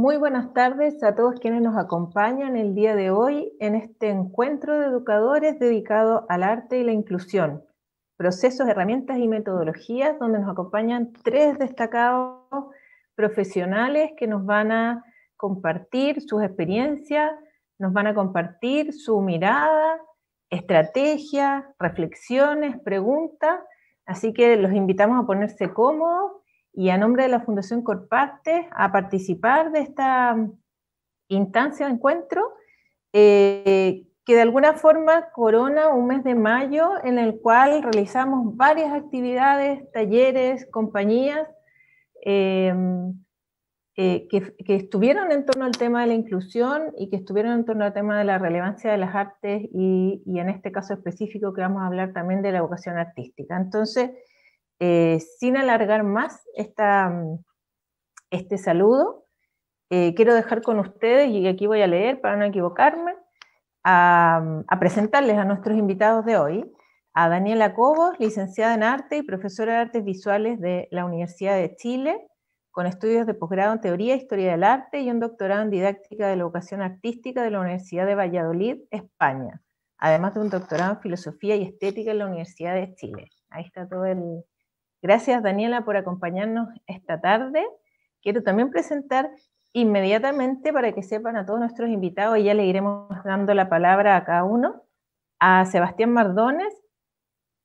Muy buenas tardes a todos quienes nos acompañan el día de hoy en este encuentro de educadores dedicado al arte y la inclusión, procesos, herramientas y metodologías, donde nos acompañan tres destacados profesionales que nos van a compartir sus experiencias, nos van a compartir su mirada, estrategias, reflexiones, preguntas, así que los invitamos a ponerse cómodos y a nombre de la Fundación Corpartes a participar de esta instancia de encuentro que de alguna forma corona un mes de mayo en el cual realizamos varias actividades, talleres, compañías eh, que estuvieron en torno al tema de la inclusión y que estuvieron en torno al tema de la relevancia de las artes y en este caso específico que vamos a hablar también de la educación artística. Entonces, sin alargar más este saludo, quiero dejar con ustedes, y aquí voy a leer para no equivocarme, a presentarles a nuestros invitados de hoy, a Daniela Cobos, licenciada en arte y profesora de artes visuales de la Universidad de Chile, con estudios de posgrado en teoría e historia del arte y un doctorado en didáctica de la educación artística de la Universidad de Valladolid, España, además de un doctorado en filosofía y estética en la Universidad de Chile. Ahí está todo el... Gracias, Daniela, por acompañarnos esta tarde. Quiero también presentar inmediatamente, para que sepan a todos nuestros invitados, y ya le iremos dando la palabra a cada uno, a Sebastián Mardones,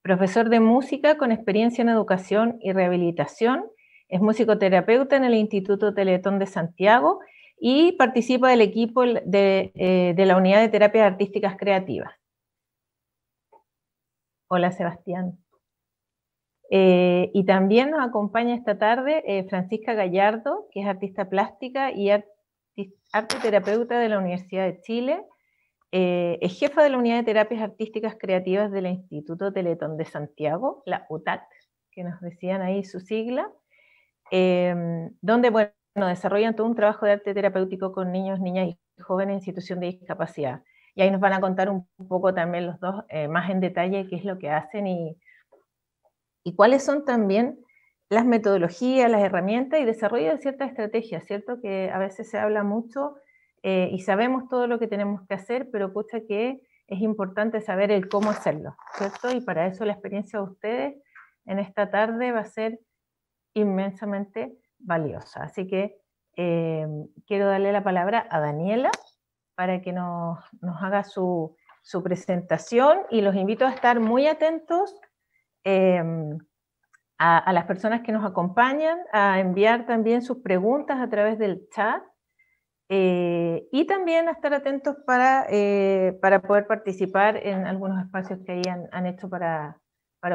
profesor de música con experiencia en educación y rehabilitación, es musicoterapeuta en el Instituto Teletón de Santiago y participa del equipo de la Unidad de Terapias Artísticas Creativas. Hola, Sebastián. Y también nos acompaña esta tarde Francisca Gallardo, que es artista plástica y arte terapeuta de la Universidad de Chile. Es jefa de la Unidad de Terapias Artísticas Creativas del Instituto Teletón de Santiago, la UTAC, que nos decían ahí su sigla, donde bueno, desarrollan todo un trabajo de arte terapéutico con niños, niñas y jóvenes en situación de discapacidad. Y ahí nos van a contar un poco también los dos más en detalle qué es lo que hacen y cuáles son también las metodologías, las herramientas y desarrollo de ciertas estrategias, ¿cierto? Que a veces se habla mucho y sabemos todo lo que tenemos que hacer, pero pucha que es importante saber el cómo hacerlo, ¿cierto? Y para eso la experiencia de ustedes en esta tarde va a ser inmensamente valiosa. Así que quiero darle la palabra a Daniela para que nos haga su presentación y los invito a estar muy atentos a las personas que nos acompañan, a enviar también sus preguntas a través del chat y también a estar atentos para poder participar en algunos espacios que ahí han hecho para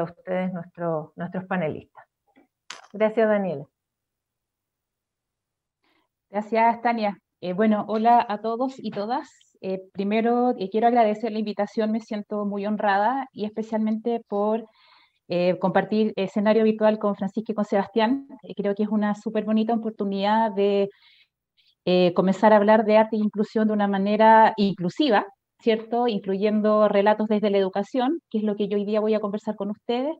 ustedes nuestros panelistas. Gracias, Daniela. Gracias, Tania. Bueno, hola a todos y todas. Primero, quiero agradecer la invitación, me siento muy honrada y especialmente por compartir escenario virtual con Francisca y con Sebastián. Creo que es una súper bonita oportunidad de comenzar a hablar de arte e inclusión de una manera inclusiva, ¿cierto? Incluyendo relatos desde la educación, que es lo que yo hoy día voy a conversar con ustedes,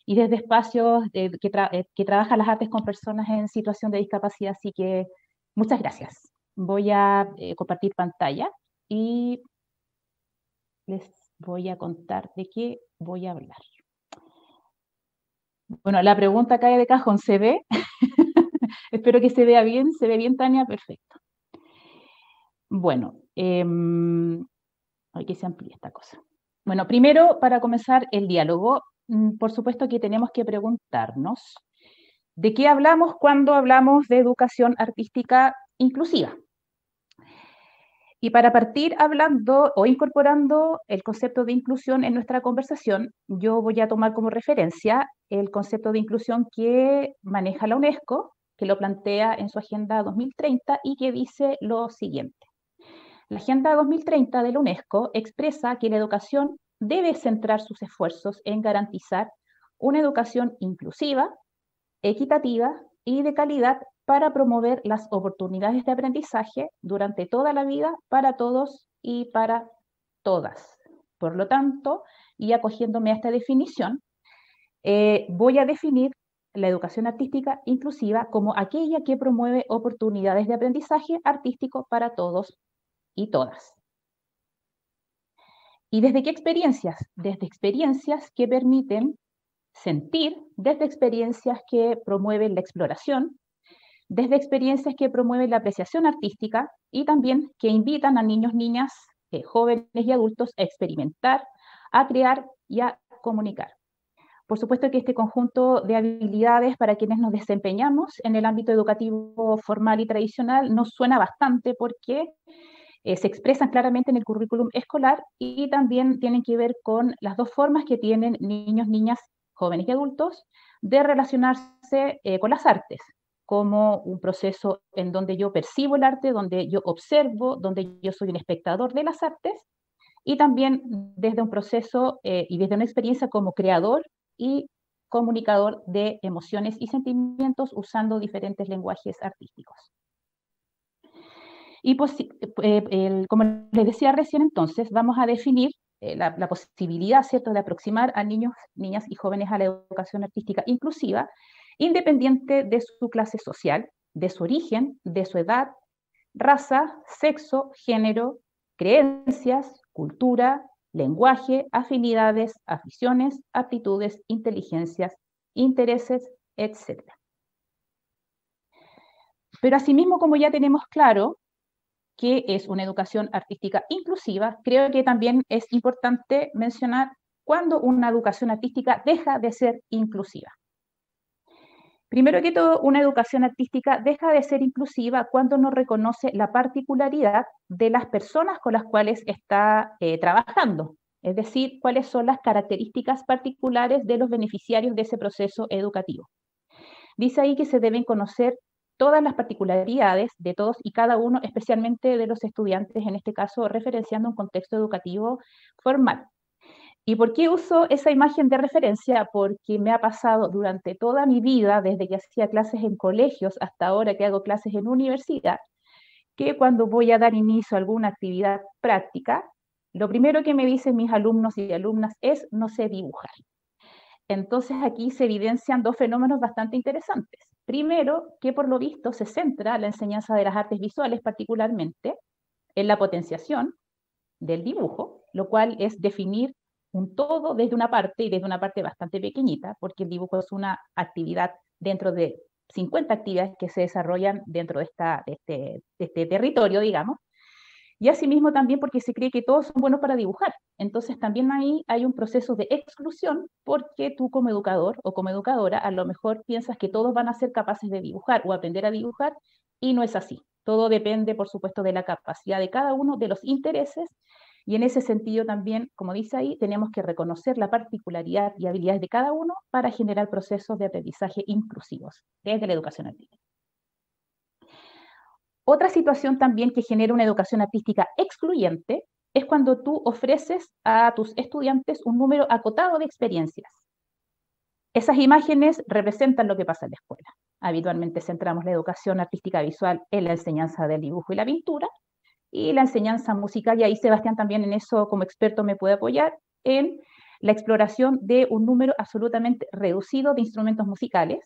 y desde espacios que trabajan las artes con personas en situación de discapacidad. Así que muchas gracias. Voy a compartir pantalla y les voy a contar de qué voy a hablar. Bueno, la pregunta cae de cajón, ¿se ve? Espero que se vea bien. ¿Se ve bien, Tania? Perfecto. Bueno, hay que se amplíe esta cosa. Bueno, primero, para comenzar el diálogo, por supuesto que tenemos que preguntarnos ¿de qué hablamos cuando hablamos de educación artística inclusiva? Y para partir hablando o incorporando el concepto de inclusión en nuestra conversación, yo voy a tomar como referencia el concepto de inclusión que maneja la UNESCO, que lo plantea en su Agenda 2030 y que dice lo siguiente. La Agenda 2030 de la UNESCO expresa que la educación debe centrar sus esfuerzos en garantizar una educación inclusiva, equitativa y de calidad para promover las oportunidades de aprendizaje durante toda la vida para todos y para todas. Por lo tanto, y acogiéndome a esta definición, voy a definir la educación artística inclusiva como aquella que promueve oportunidades de aprendizaje artístico para todos y todas. ¿Y desde qué experiencias? Desde experiencias que permiten sentir, desde experiencias que promueven la exploración, desde experiencias que promueven la apreciación artística y también que invitan a niños, niñas, jóvenes y adultos a experimentar, a crear y a comunicar. Por supuesto que este conjunto de habilidades para quienes nos desempeñamos en el ámbito educativo formal y tradicional nos suena bastante porque se expresan claramente en el currículum escolar y también tienen que ver con las dos formas que tienen niños, niñas, jóvenes y adultos de relacionarse con las artes, como un proceso en donde yo percibo el arte, donde yo observo, donde yo soy un espectador de las artes, y también desde un proceso y desde una experiencia como creador y comunicador de emociones y sentimientos usando diferentes lenguajes artísticos. Y como les decía recién, entonces, vamos a definir la posibilidad, ¿cierto?, de aproximar a niños, niñas y jóvenes a la educación artística inclusiva, independiente de su clase social, de su origen, de su edad, raza, sexo, género, creencias, cultura, lenguaje, afinidades, aficiones, aptitudes, inteligencias, intereses, etc. Pero asimismo, como ya tenemos claro qué es una educación artística inclusiva, creo que también es importante mencionar cuándo una educación artística deja de ser inclusiva. Primero que todo, una educación artística deja de ser inclusiva cuando no reconoce la particularidad de las personas con las cuales está trabajando, es decir, cuáles son las características particulares de los beneficiarios de ese proceso educativo. Dice ahí que se deben conocer todas las particularidades de todos y cada uno, especialmente de los estudiantes, en este caso referenciando un contexto educativo formal. ¿Y por qué uso esa imagen de referencia? Porque me ha pasado durante toda mi vida, desde que hacía clases en colegios hasta ahora que hago clases en universidad, que cuando voy a dar inicio a alguna actividad práctica, lo primero que me dicen mis alumnos y alumnas es: no sé dibujar. Entonces aquí se evidencian dos fenómenos bastante interesantes. Primero, que por lo visto se centra la enseñanza de las artes visuales particularmente en la potenciación del dibujo, lo cual es definir un todo desde una parte y desde una parte bastante pequeñita, porque el dibujo es una actividad dentro de 50 actividades que se desarrollan dentro de este territorio, digamos, y asimismo también porque se cree que todos son buenos para dibujar. Entonces también ahí hay un proceso de exclusión porque tú como educador o como educadora a lo mejor piensas que todos van a ser capaces de dibujar o aprender a dibujar y no es así. Todo depende, por supuesto, de la capacidad de cada uno, de los intereses, y en ese sentido también, como dice ahí, tenemos que reconocer la particularidad y habilidades de cada uno para generar procesos de aprendizaje inclusivos desde la educación artística. Otra situación también que genera una educación artística excluyente es cuando tú ofreces a tus estudiantes un número acotado de experiencias. Esas imágenes representan lo que pasa en la escuela. Habitualmente centramos la educación artística visual en la enseñanza del dibujo y la pintura, y la enseñanza musical, y ahí Sebastián también en eso como experto me puede apoyar, en la exploración de un número absolutamente reducido de instrumentos musicales,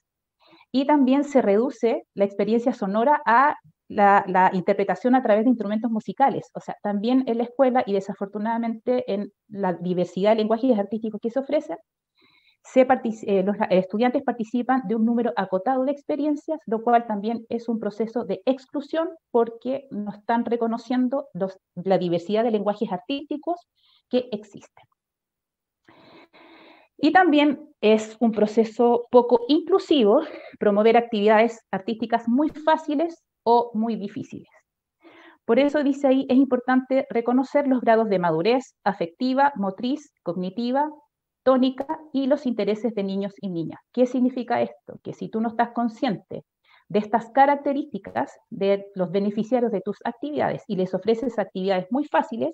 y también se reduce la experiencia sonora a la interpretación a través de instrumentos musicales. O sea, también en la escuela y desafortunadamente en la diversidad de lenguajes artísticos que se ofrecen, los estudiantes participan de un número acotado de experiencias, lo cual también es un proceso de exclusión porque no están reconociendo la diversidad de lenguajes artísticos que existen. Y también es un proceso poco inclusivo promover actividades artísticas muy fáciles o muy difíciles. Por eso dice ahí, es importante reconocer los grados de madurez afectiva, motriz, cognitiva, tónica y los intereses de niños y niñas. ¿Qué significa esto? Que si tú no estás consciente de estas características de los beneficiarios de tus actividades y les ofreces actividades muy fáciles,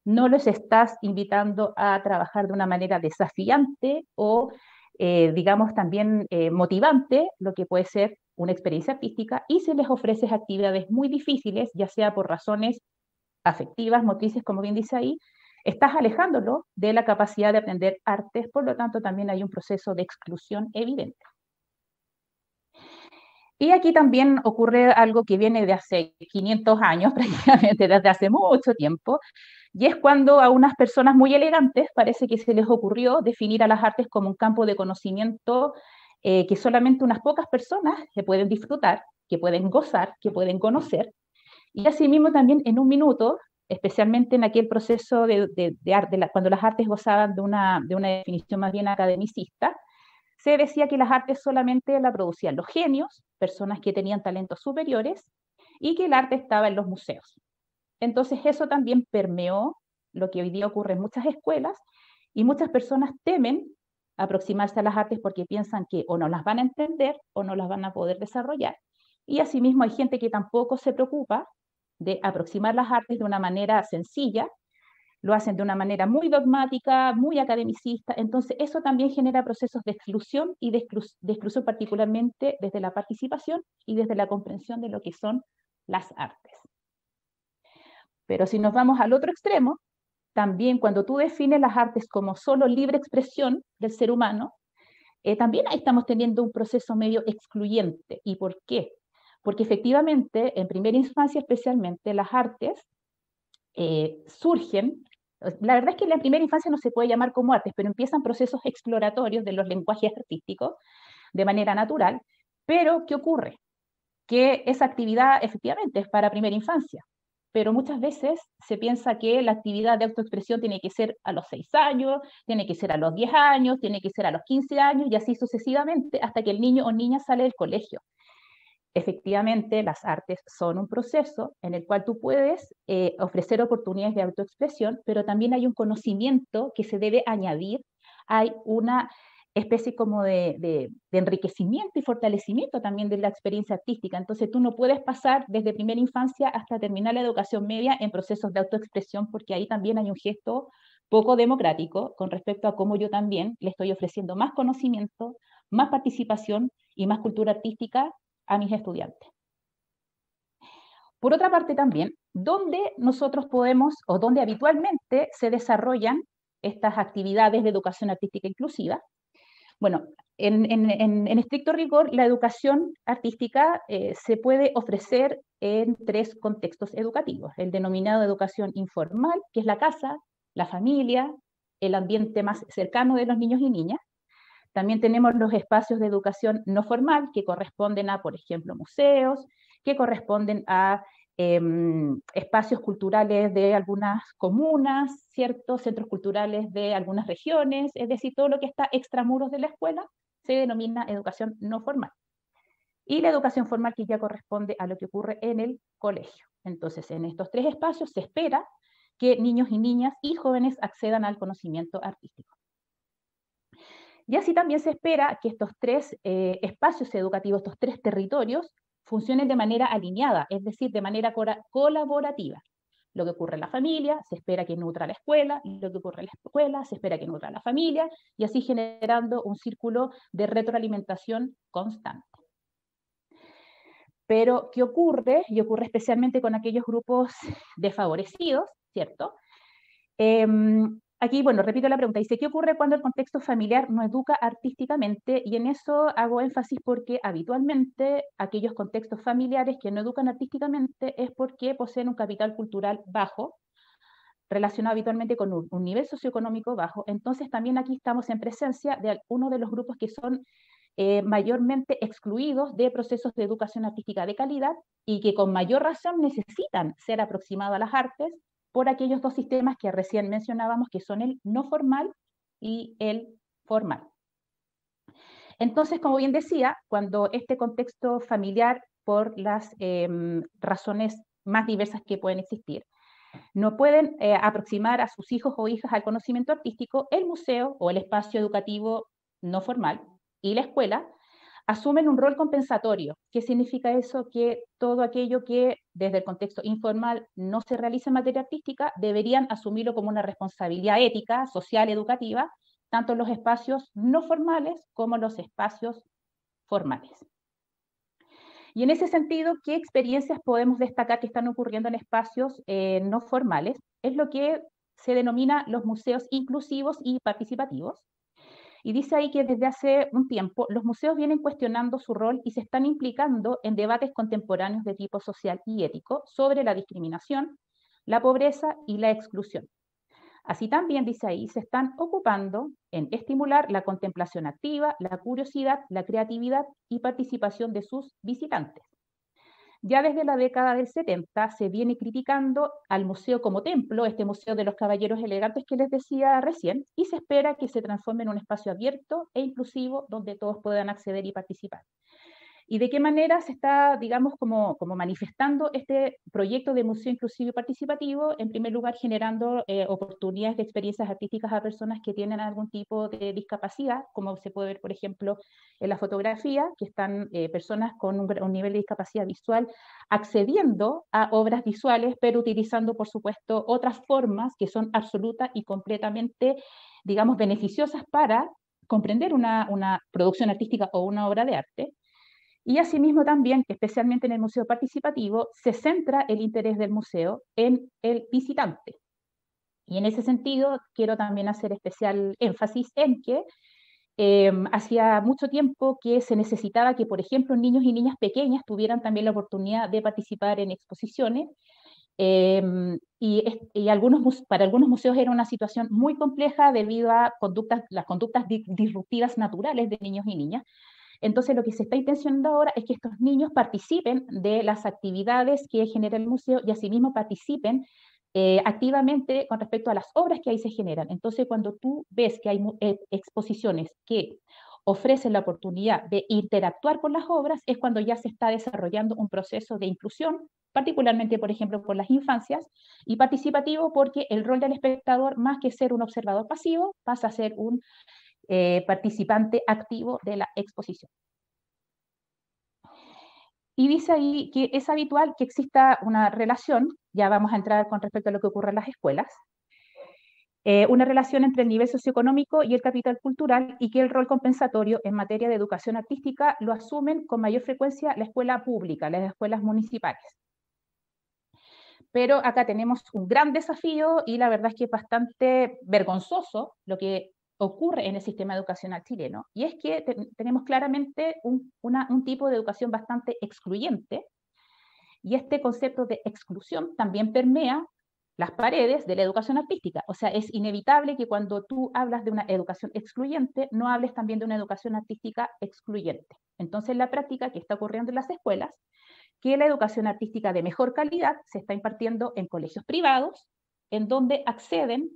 no los estás invitando a trabajar de una manera desafiante o, digamos, también motivante, lo que puede ser una experiencia artística, y si les ofreces actividades muy difíciles, ya sea por razones afectivas, motrices, como bien dice ahí, estás alejándolo de la capacidad de aprender artes, por lo tanto también hay un proceso de exclusión evidente. Y aquí también ocurre algo que viene de hace 500 años, prácticamente desde hace mucho tiempo, y es cuando a unas personas muy elegantes parece que se les ocurrió definir a las artes como un campo de conocimiento que solamente unas pocas personas se pueden disfrutar, que pueden gozar, que pueden conocer, y asimismo también en un minuto, especialmente en aquel proceso cuando las artes gozaban de una definición más bien academicista, se decía que las artes solamente la producían los genios, personas que tenían talentos superiores, y que el arte estaba en los museos. Entonces eso también permeó lo que hoy día ocurre en muchas escuelas, y muchas personas temen aproximarse a las artes porque piensan que o no las van a entender o no las van a poder desarrollar. Y asimismo hay gente que tampoco se preocupa de aproximar las artes de una manera sencilla, lo hacen de una manera muy dogmática, muy academicista, entonces eso también genera procesos de exclusión y de exclusión particularmente desde la participación y desde la comprensión de lo que son las artes. Pero si nos vamos al otro extremo, también cuando tú defines las artes como solo libre expresión del ser humano, también ahí estamos teniendo un proceso medio excluyente. ¿Y por qué? Porque efectivamente, en primera instancia especialmente, las artes surgen, la verdad es que en la primera infancia no se puede llamar como artes, pero empiezan procesos exploratorios de los lenguajes artísticos de manera natural, pero ¿qué ocurre? Que esa actividad efectivamente es para primera infancia, pero muchas veces se piensa que la actividad de autoexpresión tiene que ser a los 6 años, tiene que ser a los 10 años, tiene que ser a los 15 años y así sucesivamente hasta que el niño o niña sale del colegio. Efectivamente, las artes son un proceso en el cual tú puedes ofrecer oportunidades de autoexpresión, pero también hay un conocimiento que se debe añadir, hay una especie como de enriquecimiento y fortalecimiento también de la experiencia artística. Entonces tú no puedes pasar desde primera infancia hasta terminar la educación media en procesos de autoexpresión, porque ahí también hay un gesto poco democrático con respecto a cómo yo también le estoy ofreciendo más conocimiento, más participación y más cultura artística a mis estudiantes. Por otra parte también, ¿dónde nosotros podemos o dónde habitualmente se desarrollan estas actividades de educación artística inclusiva? Bueno, en estricto rigor, la educación artística se puede ofrecer en 3 contextos educativos. El denominado educación informal, que es la casa, la familia, el ambiente más cercano de los niños y niñas. También tenemos los espacios de educación no formal, que corresponden a, por ejemplo, museos, que corresponden a espacios culturales de algunas comunas, ciertos centros culturales de algunas regiones, es decir, todo lo que está extramuros de la escuela se denomina educación no formal. Y la educación formal que ya corresponde a lo que ocurre en el colegio. Entonces, en estos 3 espacios se espera que niños y niñas y jóvenes accedan al conocimiento artístico. Y así también se espera que estos 3 espacios educativos, estos 3 territorios, funcionen de manera alineada, es decir, de manera colaborativa. Lo que ocurre en la familia, se espera que nutra la escuela, lo que ocurre en la escuela, se espera que nutra la familia, y así generando un círculo de retroalimentación constante. Pero, ¿qué ocurre? Y ocurre especialmente con aquellos grupos desfavorecidos, ¿cierto? Aquí, bueno, repito la pregunta, dice, ¿qué ocurre cuando el contexto familiar no educa artísticamente? Y en eso hago énfasis porque habitualmente aquellos contextos familiares que no educan artísticamente es porque poseen un capital cultural bajo, relacionado habitualmente con un nivel socioeconómico bajo. Entonces también aquí estamos en presencia de uno de los grupos que son mayormente excluidos de procesos de educación artística de calidad y que con mayor razón necesitan ser aproximados a las artes por aquellos 2 sistemas que recién mencionábamos, que son el no formal y el formal. Entonces, como bien decía, cuando este contexto familiar, por las razones más diversas que pueden existir, no pueden aproximar a sus hijos o hijas al conocimiento artístico, el museo o el espacio educativo no formal y la escuela asumen un rol compensatorio. ¿Qué significa eso? Que todo aquello que desde el contexto informal no se realiza en materia artística deberían asumirlo como una responsabilidad ética, social, educativa, tanto en los espacios no formales como en los espacios formales. Y en ese sentido, ¿qué experiencias podemos destacar que están ocurriendo en espacios no formales? Es lo que se denomina los museos inclusivos y participativos. Y dice ahí que desde hace un tiempo los museos vienen cuestionando su rol y se están implicando en debates contemporáneos de tipo social y ético sobre la discriminación, la pobreza y la exclusión. Así también, dice ahí, se están ocupando en estimular la contemplación activa, la curiosidad, la creatividad y participación de sus visitantes. Ya desde la década del 70 se viene criticando al museo como templo, este Museo de los Caballeros Elegantes que les decía recién, y se espera que se transforme en un espacio abierto e inclusivo donde todos puedan acceder y participar. ¿Y de qué manera se está, digamos, como manifestando este proyecto de museo inclusivo y participativo? En primer lugar, generando oportunidades de experiencias artísticas a personas que tienen algún tipo de discapacidad, como se puede ver, por ejemplo, en la fotografía, que están personas con un nivel de discapacidad visual accediendo a obras visuales, pero utilizando, por supuesto, otras formas que son absolutas y completamente, digamos, beneficiosas para comprender una producción artística o una obra de arte. Y asimismo también, especialmente en el museo participativo, se centra el interés del museo en el visitante. Y en ese sentido, quiero también hacer especial énfasis en que hacía mucho tiempo que se necesitaba que, por ejemplo, niños y niñas pequeñas tuvieran también la oportunidad de participar en exposiciones. Para algunos museos era una situación muy compleja debido a las conductas disruptivas naturales de niños y niñas. Entonces, lo que se está intencionando ahora es que estos niños participen de las actividades que genera el museo y asimismo participen activamente con respecto a las obras que ahí se generan. Entonces, cuando tú ves que hay exposiciones que ofrecen la oportunidad de interactuar con las obras, es cuando ya se está desarrollando un proceso de inclusión, particularmente, por ejemplo, por las infancias, y participativo porque el rol del espectador, más que ser un observador pasivo, pasa a ser un participante activo de la exposición. Y dice ahí que es habitual que exista una relación, ya vamos a entrar con respecto a lo que ocurre en las escuelas, una relación entre el nivel socioeconómico y el capital cultural y que el rol compensatorio en materia de educación artística lo asumen con mayor frecuencia la escuela pública, las escuelas municipales. Pero acá tenemos un gran desafío y la verdad es que es bastante vergonzoso lo que ocurre en el sistema educacional chileno, y es que tenemos claramente un tipo de educación bastante excluyente, y este concepto de exclusión también permea las paredes de la educación artística. O sea, es inevitable que cuando tú hablas de una educación excluyente, no hables también de una educación artística excluyente. Entonces, la práctica que está ocurriendo en las escuelas, que la educación artística de mejor calidad se está impartiendo en colegios privados, en donde acceden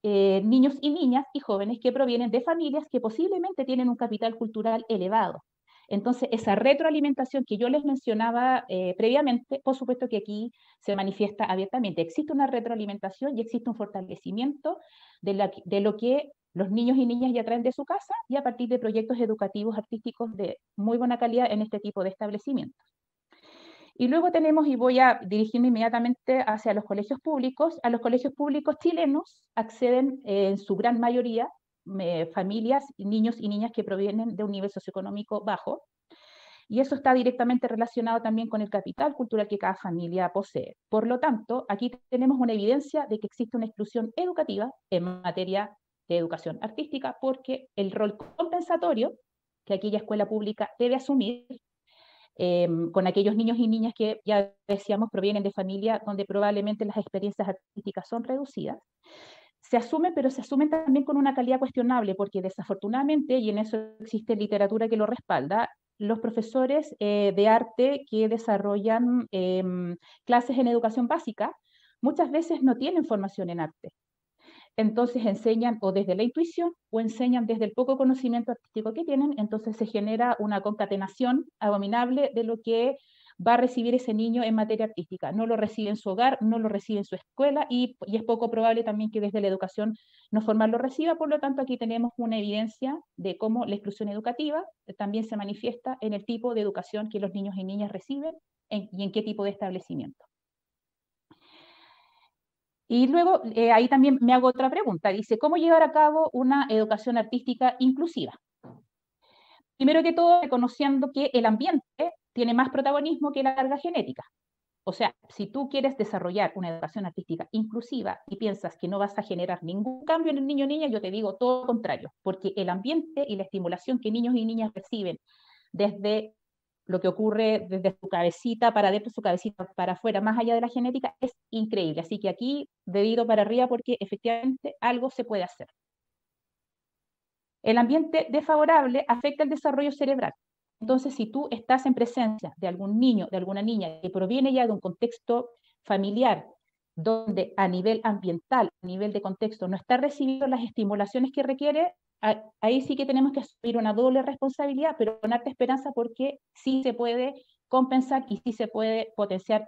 niños y niñas y jóvenes que provienen de familias que posiblemente tienen un capital cultural elevado. Entonces, esa retroalimentación que yo les mencionaba previamente, por supuesto que aquí se manifiesta abiertamente. Existe una retroalimentación y existe un fortalecimiento de lo que los niños y niñas ya traen de su casa y a partir de proyectos educativos artísticos de muy buena calidad en este tipo de establecimientos. Y luego tenemos, y voy a dirigirme inmediatamente hacia los colegios públicos. A los colegios públicos chilenos acceden en su gran mayoría familias, niños y niñas que provienen de un nivel socioeconómico bajo. Y eso está directamente relacionado también con el capital cultural que cada familia posee. Por lo tanto, aquí tenemos una evidencia de que existe una exclusión educativa en materia de educación artística, porque el rol compensatorio que aquella escuela pública debe asumir con aquellos niños y niñas que, ya decíamos, provienen de familias donde probablemente las experiencias artísticas son reducidas, se asumen, pero se asumen también con una calidad cuestionable, porque desafortunadamente, y en eso existe literatura que lo respalda, los profesores de arte que desarrollan clases en educación básica muchas veces no tienen formación en arte. Entonces enseñan o desde la intuición o enseñan desde el poco conocimiento artístico que tienen, entonces se genera una concatenación abominable de lo que va a recibir ese niño en materia artística. No lo recibe en su hogar, no lo recibe en su escuela y es poco probable también que desde la educación no formal lo reciba. Por lo tanto, aquí tenemos una evidencia de cómo la exclusión educativa también se manifiesta en el tipo de educación que los niños y niñas reciben y en qué tipo de establecimiento. Y luego ahí también me hago otra pregunta. Dice, ¿cómo llevar a cabo una educación artística inclusiva? Primero que todo, reconociendo que el ambiente tiene más protagonismo que la carga genética. O sea, si tú quieres desarrollar una educación artística inclusiva y piensas que no vas a generar ningún cambio en el niño o niña, yo te digo todo lo contrario, porque el ambiente y la estimulación que niños y niñas reciben desde lo que ocurre desde su cabecita para adentro, su cabecita para afuera, más allá de la genética, es increíble. Así que aquí, debido para arriba, porque efectivamente algo se puede hacer. El ambiente desfavorable afecta el desarrollo cerebral. Entonces, si tú estás en presencia de algún niño, de alguna niña que proviene ya de un contexto familiar, donde a nivel ambiental, a nivel de contexto, no está recibiendo las estimulaciones que requiere, ahí sí que tenemos que asumir una doble responsabilidad, pero con harta esperanza porque sí se puede compensar y sí se puede potenciar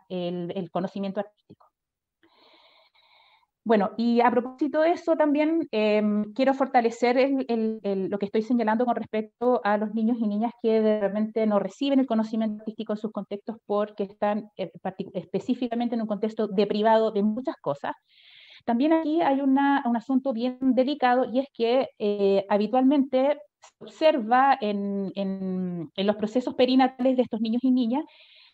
el conocimiento artístico. Bueno, y a propósito de eso también quiero fortalecer lo que estoy señalando con respecto a los niños y niñas que de repente no reciben el conocimiento artístico en sus contextos porque están específicamente en un contexto deprivado de muchas cosas. También aquí hay un asunto bien delicado y es que habitualmente se observa en los procesos perinatales de estos niños y niñas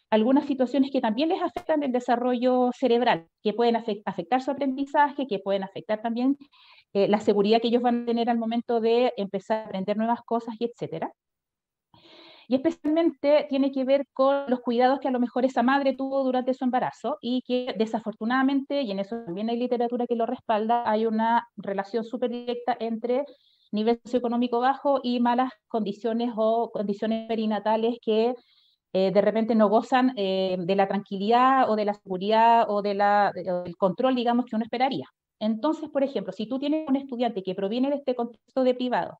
algunas situaciones que también les afectan el desarrollo cerebral, que pueden afectar su aprendizaje, que pueden afectar también la seguridad que ellos van a tener al momento de empezar a aprender nuevas cosas, y etcétera. Y especialmente tiene que ver con los cuidados que a lo mejor esa madre tuvo durante su embarazo y que desafortunadamente, y en eso también hay literatura que lo respalda, hay una relación súper directa entre nivel socioeconómico bajo y malas condiciones o condiciones perinatales que de repente no gozan de la tranquilidad o de la seguridad o del control, digamos, que uno esperaría. Entonces, por ejemplo, si tú tienes un estudiante que proviene de este contexto de privado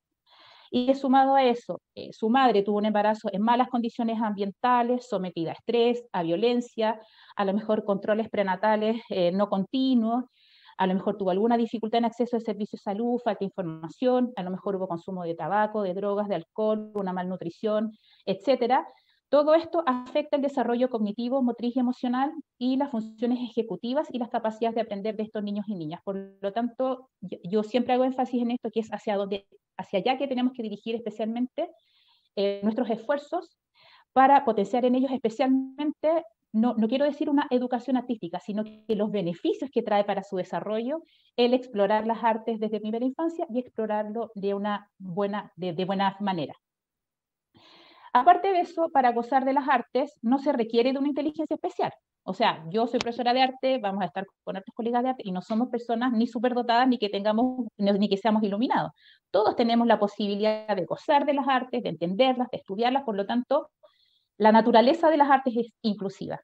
y que sumado a eso, su madre tuvo un embarazo en malas condiciones ambientales, sometida a estrés, a violencia, a lo mejor controles prenatales no continuos, a lo mejor tuvo alguna dificultad en acceso a servicios de salud, falta de información, a lo mejor hubo consumo de tabaco, de drogas, de alcohol, una malnutrición, etcétera. Todo esto afecta el desarrollo cognitivo, motriz y emocional y las funciones ejecutivas y las capacidades de aprender de estos niños y niñas. Por lo tanto, yo siempre hago énfasis en esto, que es hacia allá que tenemos que dirigir especialmente nuestros esfuerzos para potenciar en ellos especialmente, no quiero decir una educación artística, sino que los beneficios que trae para su desarrollo el explorar las artes desde primera infancia y explorarlo de una buena manera. Aparte de eso, para gozar de las artes no se requiere de una inteligencia especial. O sea, yo soy profesora de arte, vamos a estar con otros colegas de arte y no somos personas ni superdotadas ni que ni que seamos iluminados. Todos tenemos la posibilidad de gozar de las artes, de entenderlas, de estudiarlas, por lo tanto, la naturaleza de las artes es inclusiva.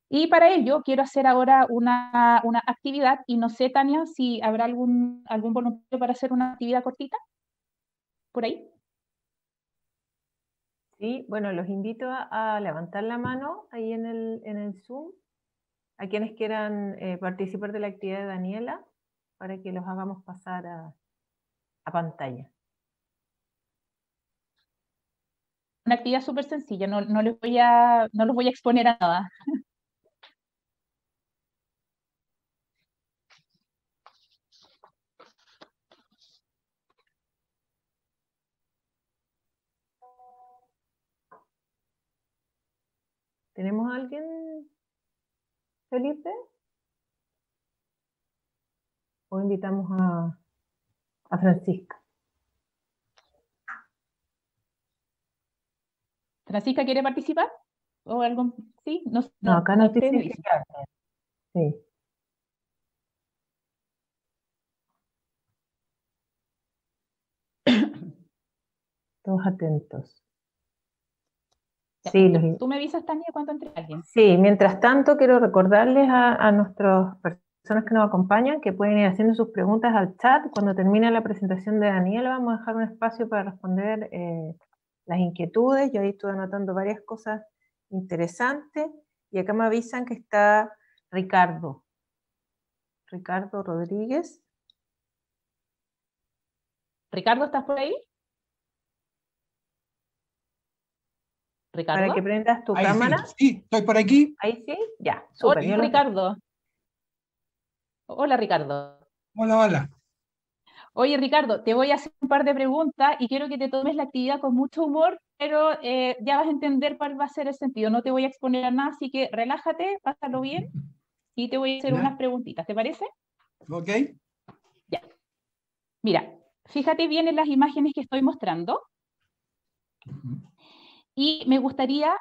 Y para ello quiero hacer ahora una actividad y no sé, Tania, si habrá algún voluntario para hacer una actividad cortita por ahí. Sí, bueno, los invito a levantar la mano ahí en el Zoom, a quienes quieran participar de la actividad de Daniela, para que los hagamos pasar a pantalla. Una actividad súper sencilla, no los voy a exponer a nada. ¿Tenemos a alguien, Felipe? ¿O invitamos a Francisca? ¿Francisca quiere participar? ¿O algo? ¿Sí? No, acá nos dicen que ya. Sí. Todos atentos. Sí, tú me avisas, Tania, cuando entre alguien. Sí, mientras tanto quiero recordarles a nuestras personas que nos acompañan que pueden ir haciendo sus preguntas al chat. Cuando termine la presentación de Daniela vamos a dejar un espacio para responder las inquietudes. Yo ahí estuve anotando varias cosas interesantes y acá me avisan que está Ricardo Rodríguez. Ricardo, ¿estás por ahí? ¿Ricardo? Para que prendas tu cámara. Sí, estoy por aquí. Ahí sí, ya, súper. Hola, Ricardo. Hola, Ricardo. Hola, hola. Oye, Ricardo, te voy a hacer un par de preguntas y quiero que te tomes la actividad con mucho humor, pero ya vas a entender cuál va a ser el sentido. No te voy a exponer a nada, así que relájate, pásalo bien y te voy a hacer unas ¿Ya? preguntitas, ¿te parece? ¿Ok? Ya. Mira, fíjate bien en las imágenes que estoy mostrando Ujú. y me gustaría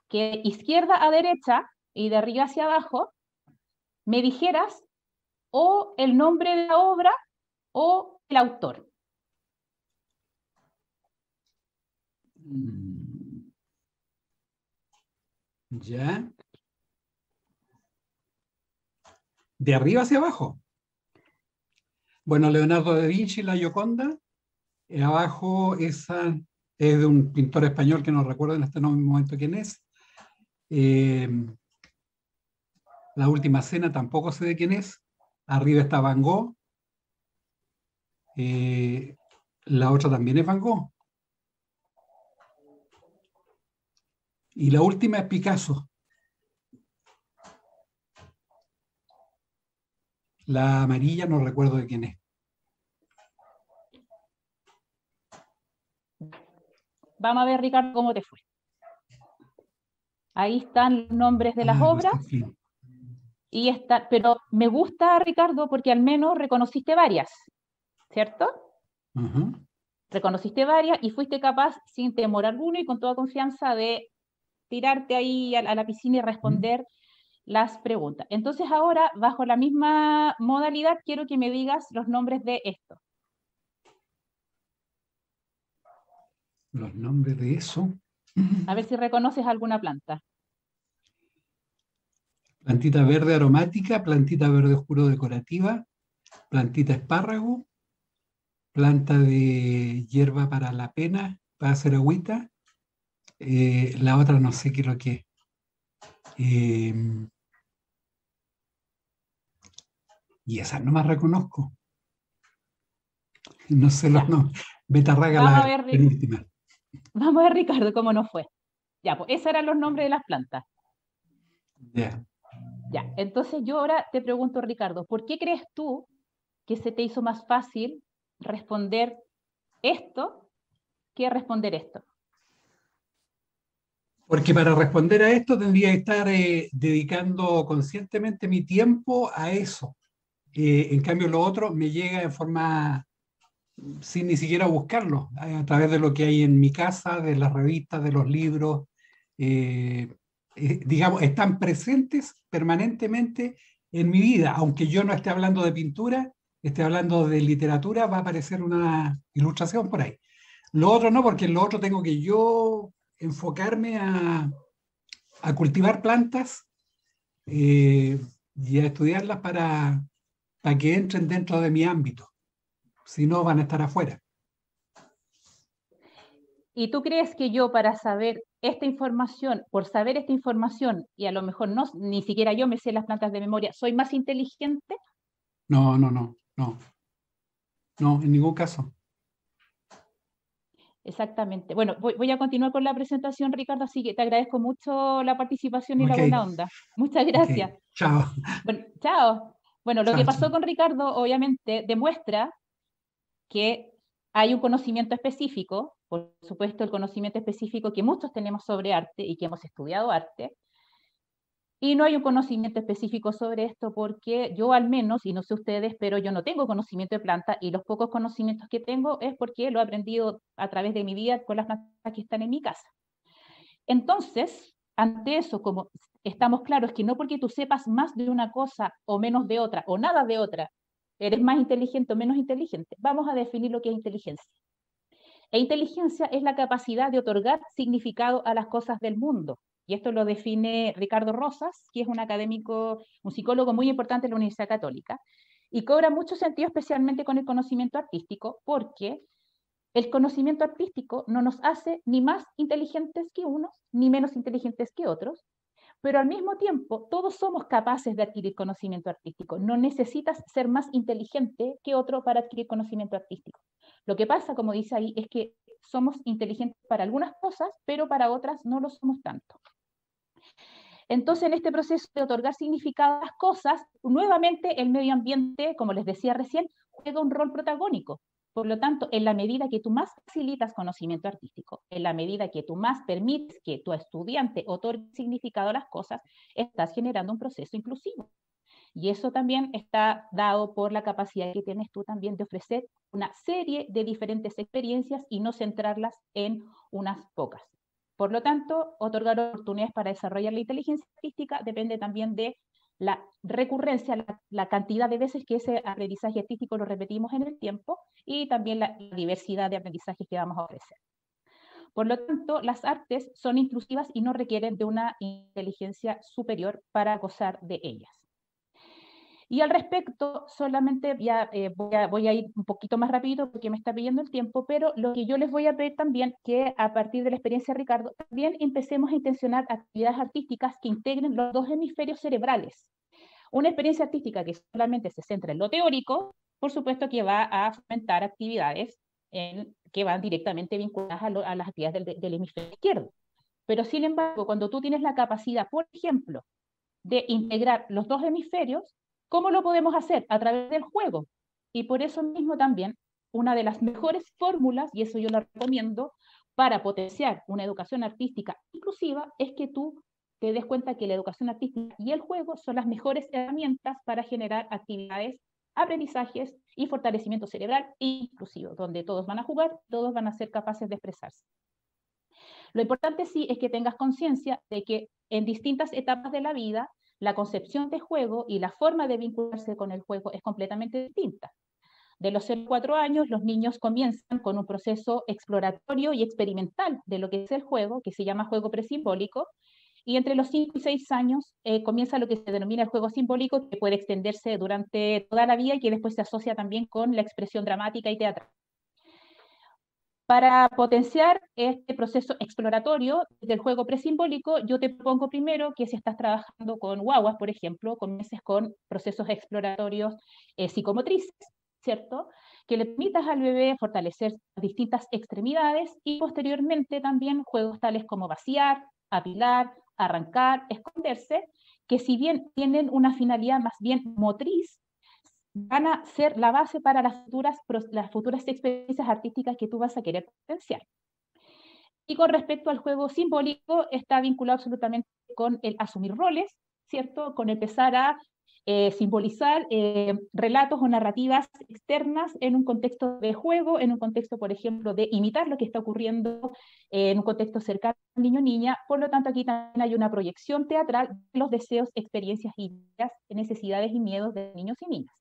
que izquierda a derecha y de arriba hacia abajo me dijeras o el nombre de la obra o el autor. Mm, ¿Ya? ¿De arriba hacia abajo? Bueno, Leonardo da Vinci, La Gioconda. Abajo esa es de un pintor español que no recuerdo en este momento quién es. Eh, La Última Cena tampoco sé de quién es. Arriba está Van Gogh. Eh, la otra también es Van Gogh. Y la última es Picasso. La amarilla no recuerdo de quién es. Vamos a ver, Ricardo, cómo te fue. Ahí están los nombres de las Ah, obras Gustav Klimt. y está, pero me gusta, Ricardo, porque al menos reconociste varias, ¿cierto? Ujú. Reconociste varias y fuiste capaz, sin temor alguno y con toda confianza, de tirarte ahí a la piscina y responder las preguntas. Entonces ahora, bajo la misma modalidad, quiero que me digas los nombres de esto. Los nombres de eso. A ver si reconoces alguna planta. Plantita verde aromática, plantita verde oscuro decorativa, plantita espárrago, planta de hierba para la pena, para hacer agüita. La otra no sé qué es lo que es. Eh, y esas no más reconozco. No sé los Ya, nombres. Betarraga vamos a la ver, penúltima. vamos a ver, Ricardo, cómo nos fue. Ya, pues esos eran los nombres de las plantas. Ya. Ya, entonces yo ahora te pregunto, Ricardo, ¿por qué crees tú que se te hizo más fácil responder esto que responder esto? Porque para responder a esto tendría que estar dedicando conscientemente mi tiempo a eso. En cambio, lo otro me llega de forma sin ni siquiera buscarlo, a través de lo que hay en mi casa, de las revistas, de los libros. eh, digamos, están presentes permanentemente en mi vida. Aunque yo no esté hablando de pintura, esté hablando de literatura, va a aparecer una ilustración por ahí. Lo otro no, porque en lo otro tengo que yo enfocarme a cultivar plantas y a estudiarlas para que entren dentro de mi ámbito. Si no, van a estar afuera. ¿Y tú crees que yo para saber esta información, por saber esta información, y a lo mejor no, ni siquiera yo me sé las plantas de memoria, soy más inteligente? No, no, no, no, no, en ningún caso. Exactamente. Bueno, voy a continuar con la presentación, Ricardo, así que te agradezco mucho la participación y la Ok, buena onda. Muchas ok. gracias. Chao, Bueno, chao. Bueno, lo que chao, pasó chao. con Ricardo obviamente demuestra que hay un conocimiento específico, por supuesto el conocimiento específico que muchos tenemos sobre arte y que hemos estudiado arte, y no hay un conocimiento específico sobre esto porque yo al menos, y no sé ustedes, pero yo no tengo conocimiento de planta y los pocos conocimientos que tengo es porque lo he aprendido a través de mi vida con las plantas que están en mi casa. Entonces, ante eso, como estamos claros que no porque tú sepas más de una cosa o menos de otra, o nada de otra, eres más inteligente o menos inteligente, vamos a definir lo que es inteligencia. E inteligencia es la capacidad de otorgar significado a las cosas del mundo. Y esto lo define Ricardo Rosas, que es un académico, un psicólogo muy importante en la Universidad Católica, y cobra mucho sentido especialmente con el conocimiento artístico, porque el conocimiento artístico no nos hace ni más inteligentes que unos, ni menos inteligentes que otros, pero al mismo tiempo todos somos capaces de adquirir conocimiento artístico. No necesitas ser más inteligente que otro para adquirir conocimiento artístico. Lo que pasa, como dice ahí, es que somos inteligentes para algunas cosas, pero para otras no lo somos tanto. Entonces, en este proceso de otorgar significado a las cosas, nuevamente el medio ambiente, como les decía recién, juega un rol protagónico. Por lo tanto, en la medida que tú más facilitas conocimiento artístico, en la medida que tú más permites que tu estudiante otorgue significado a las cosas, estás generando un proceso inclusivo. Y eso también está dado por la capacidad que tienes tú también de ofrecer una serie de diferentes experiencias y no centrarlas en unas pocas. Por lo tanto, otorgar oportunidades para desarrollar la inteligencia artística depende también de la recurrencia, la cantidad de veces que ese aprendizaje artístico lo repetimos en el tiempo y también la diversidad de aprendizajes que vamos a ofrecer. Por lo tanto, las artes son inclusivas y no requieren de una inteligencia superior para gozar de ellas. Y al respecto, solamente ya voy a ir un poquito más rápido porque me está pidiendo el tiempo, pero lo que yo les voy a pedir también, que a partir de la experiencia de Ricardo, también empecemos a intencionar actividades artísticas que integren los dos hemisferios cerebrales. Una experiencia artística que solamente se centra en lo teórico, por supuesto que va a fomentar actividades que van directamente vinculadas a las actividades del hemisferio izquierdo. Pero sin embargo, cuando tú tienes la capacidad, por ejemplo, de integrar los dos hemisferios, ¿cómo lo podemos hacer? A través del juego. Y por eso mismo también, una de las mejores fórmulas, y eso yo lo recomiendo, para potenciar una educación artística inclusiva, es que tú te des cuenta que la educación artística y el juego son las mejores herramientas para generar actividades, aprendizajes y fortalecimiento cerebral inclusivo, donde todos van a jugar, todos van a ser capaces de expresarse. Lo importante sí es que tengas conciencia de que en distintas etapas de la vida, la concepción de juego y la forma de vincularse con el juego es completamente distinta. De los 0 a 4 años, los niños comienzan con un proceso exploratorio y experimental de lo que es el juego, que se llama juego presimbólico, y entre los 5 y 6 años comienza lo que se denomina el juego simbólico, que puede extenderse durante toda la vida y que después se asocia también con la expresión dramática y teatral. Para potenciar este proceso exploratorio del juego presimbólico, yo te propongo primero que si estás trabajando con guaguas, por ejemplo, comiences con procesos exploratorios psicomotrices, ¿cierto? Que le permitas al bebé fortalecer distintas extremidades y posteriormente también juegos tales como vaciar, apilar, arrancar, esconderse, que si bien tienen una finalidad más bien motriz, van a ser la base para las futuras experiencias artísticas que tú vas a querer potenciar. Y con respecto al juego simbólico, está vinculado absolutamente con el asumir roles, ¿cierto? Con empezar a simbolizar relatos o narrativas externas en un contexto de juego, en un contexto, por ejemplo, de imitar lo que está ocurriendo en un contexto cercano al niño o niña. Por lo tanto, aquí también hay una proyección teatral de los deseos, experiencias y necesidades y miedos de niños y niñas.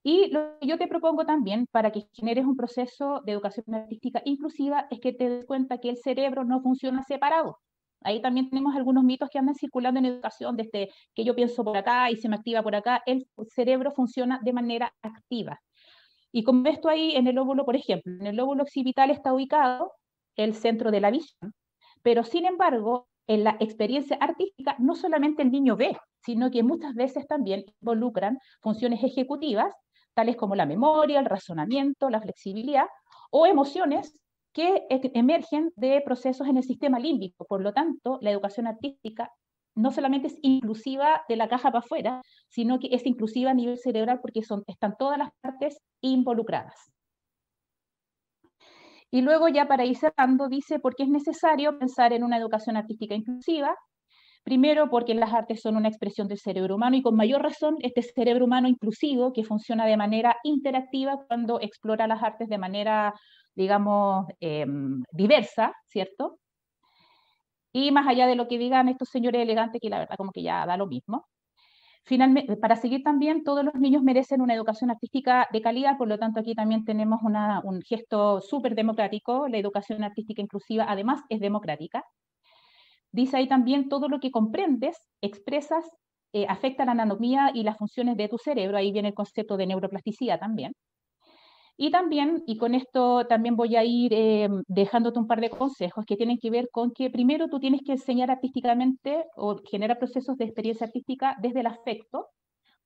Y lo que yo te propongo también para que generes un proceso de educación artística inclusiva es que te des cuenta que el cerebro no funciona separado. Ahí también tenemos algunos mitos que andan circulando en educación, desde que yo pienso por acá y se me activa por acá. El cerebro funciona de manera activa. Y como esto ahí en el lóbulo, por ejemplo, en el lóbulo occipital está ubicado el centro de la visión, pero sin embargo, en la experiencia artística no solamente el niño ve, sino que muchas veces también involucran funciones ejecutivas, tales como la memoria, el razonamiento, la flexibilidad, o emociones que emergen de procesos en el sistema límbico. Por lo tanto, la educación artística no solamente es inclusiva de la caja para afuera, sino que es inclusiva a nivel cerebral porque están todas las partes involucradas. Y luego ya para ir cerrando, dice por qué es necesario pensar en una educación artística inclusiva. Primero, porque las artes son una expresión del cerebro humano y con mayor razón este cerebro humano inclusivo que funciona de manera interactiva cuando explora las artes de manera, digamos, diversa, ¿cierto? Y más allá de lo que digan estos señores elegantes, que la verdad como que ya da lo mismo. Finalmente, para seguir también, todos los niños merecen una educación artística de calidad, por lo tanto aquí también tenemos un gesto súper democrático. La educación artística inclusiva además es democrática. Dice ahí también todo lo que comprendes, expresas, afecta la anatomía y las funciones de tu cerebro. Ahí viene el concepto de neuroplasticidad también. Y también, y con esto también voy a ir dejándote un par de consejos que tienen que ver con que primero tú tienes que enseñar artísticamente o generar procesos de experiencia artística desde el afecto,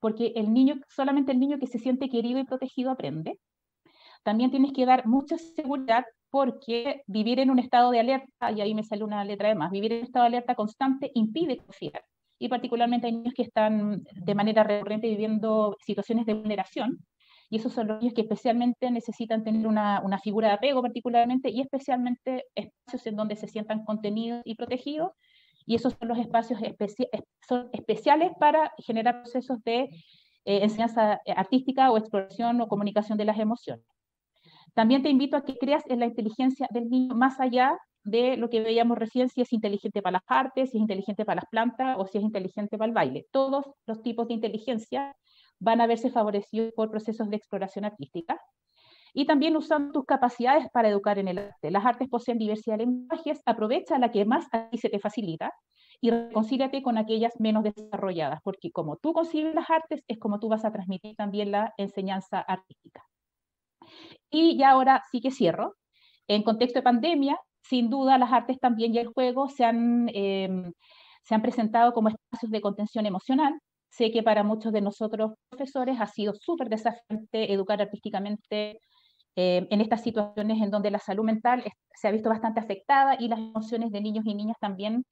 porque solamente el niño que se siente querido y protegido aprende. También tienes que dar mucha seguridad porque vivir en un estado de alerta, y ahí me sale una letra de más, vivir en un estado de alerta constante impide confiar. y particularmente hay niños que están de manera recurrente viviendo situaciones de vulneración, y esos son los niños que especialmente necesitan tener una figura de apego particularmente, y especialmente espacios en donde se sientan contenidos y protegidos, y esos son los espacios son especiales para generar procesos de enseñanza artística o exploración o comunicación de las emociones. También te invito a que creas en la inteligencia del niño más allá de lo que veíamos recién, si es inteligente para las artes, si es inteligente para las plantas o si es inteligente para el baile. Todos los tipos de inteligencia van a verse favorecidos por procesos de exploración artística. Y también usando tus capacidades para educar en el arte. Las artes poseen diversidad de lenguajes, aprovecha la que más a ti se te facilita y reconcíliate con aquellas menos desarrolladas, porque como tú concibes las artes, es como tú vas a transmitir también la enseñanza artística. Y ya ahora sí que cierro. En contexto de pandemia, sin duda las artes también y el juego se han presentado como espacios de contención emocional. Sé que para muchos de nosotros profesores ha sido súper desafiante educar artísticamente en estas situaciones en donde la salud mental se ha visto bastante afectada y las emociones de niños y niñas también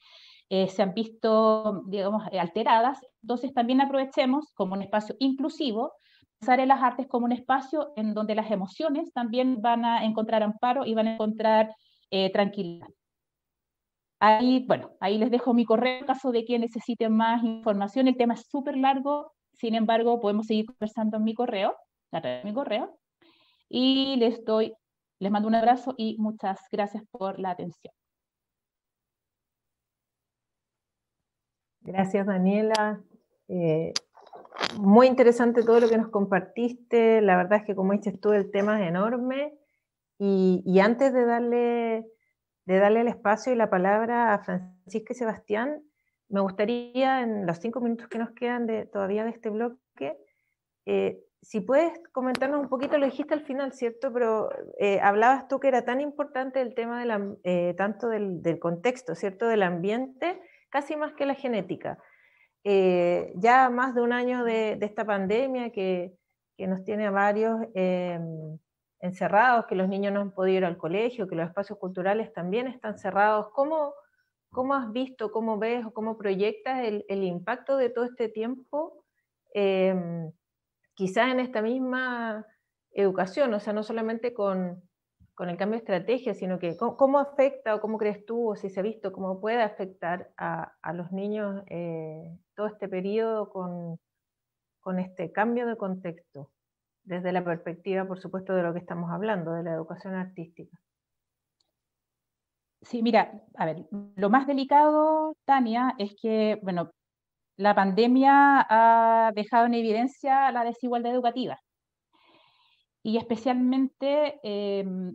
se han visto, digamos, alteradas. Entonces también aprovechemos como un espacio inclusivo, pensar en las artes como un espacio en donde las emociones también van a encontrar amparo y van a encontrar tranquilidad. Ahí, bueno, ahí les dejo mi correo en caso de que necesiten más información. El tema es súper largo, sin embargo, podemos seguir conversando en mi correo, y les mando un abrazo y muchas gracias por la atención. Gracias, Daniela. Muy interesante todo lo que nos compartiste. La verdad es que, como dices tú, el tema es enorme. Y antes de darle el espacio y la palabra a Francisca y Sebastián, me gustaría, en los 5 minutos que nos quedan todavía de este bloque, si puedes comentarnos un poquito, lo dijiste al final, ¿cierto? Pero hablabas tú que era tan importante el tema tanto del contexto, ¿cierto? Del ambiente, casi más que la genética. Ya más de un año de esta pandemia que nos tiene a varios encerrados, que los niños no han podido ir al colegio, que los espacios culturales también están cerrados. ¿Cómo has visto, cómo ves o cómo proyectas el impacto de todo este tiempo? Quizás en esta misma educación, o sea, no solamente con el cambio de estrategia, sino que cómo afecta o cómo crees tú, o si se ha visto, cómo puede afectar a los niños todo este periodo con este cambio de contexto, desde la perspectiva, por supuesto, de lo que estamos hablando, de la educación artística. Sí, mira, a ver, lo más delicado, Tania, es que, bueno, la pandemia ha dejado en evidencia la desigualdad educativa. Y especialmente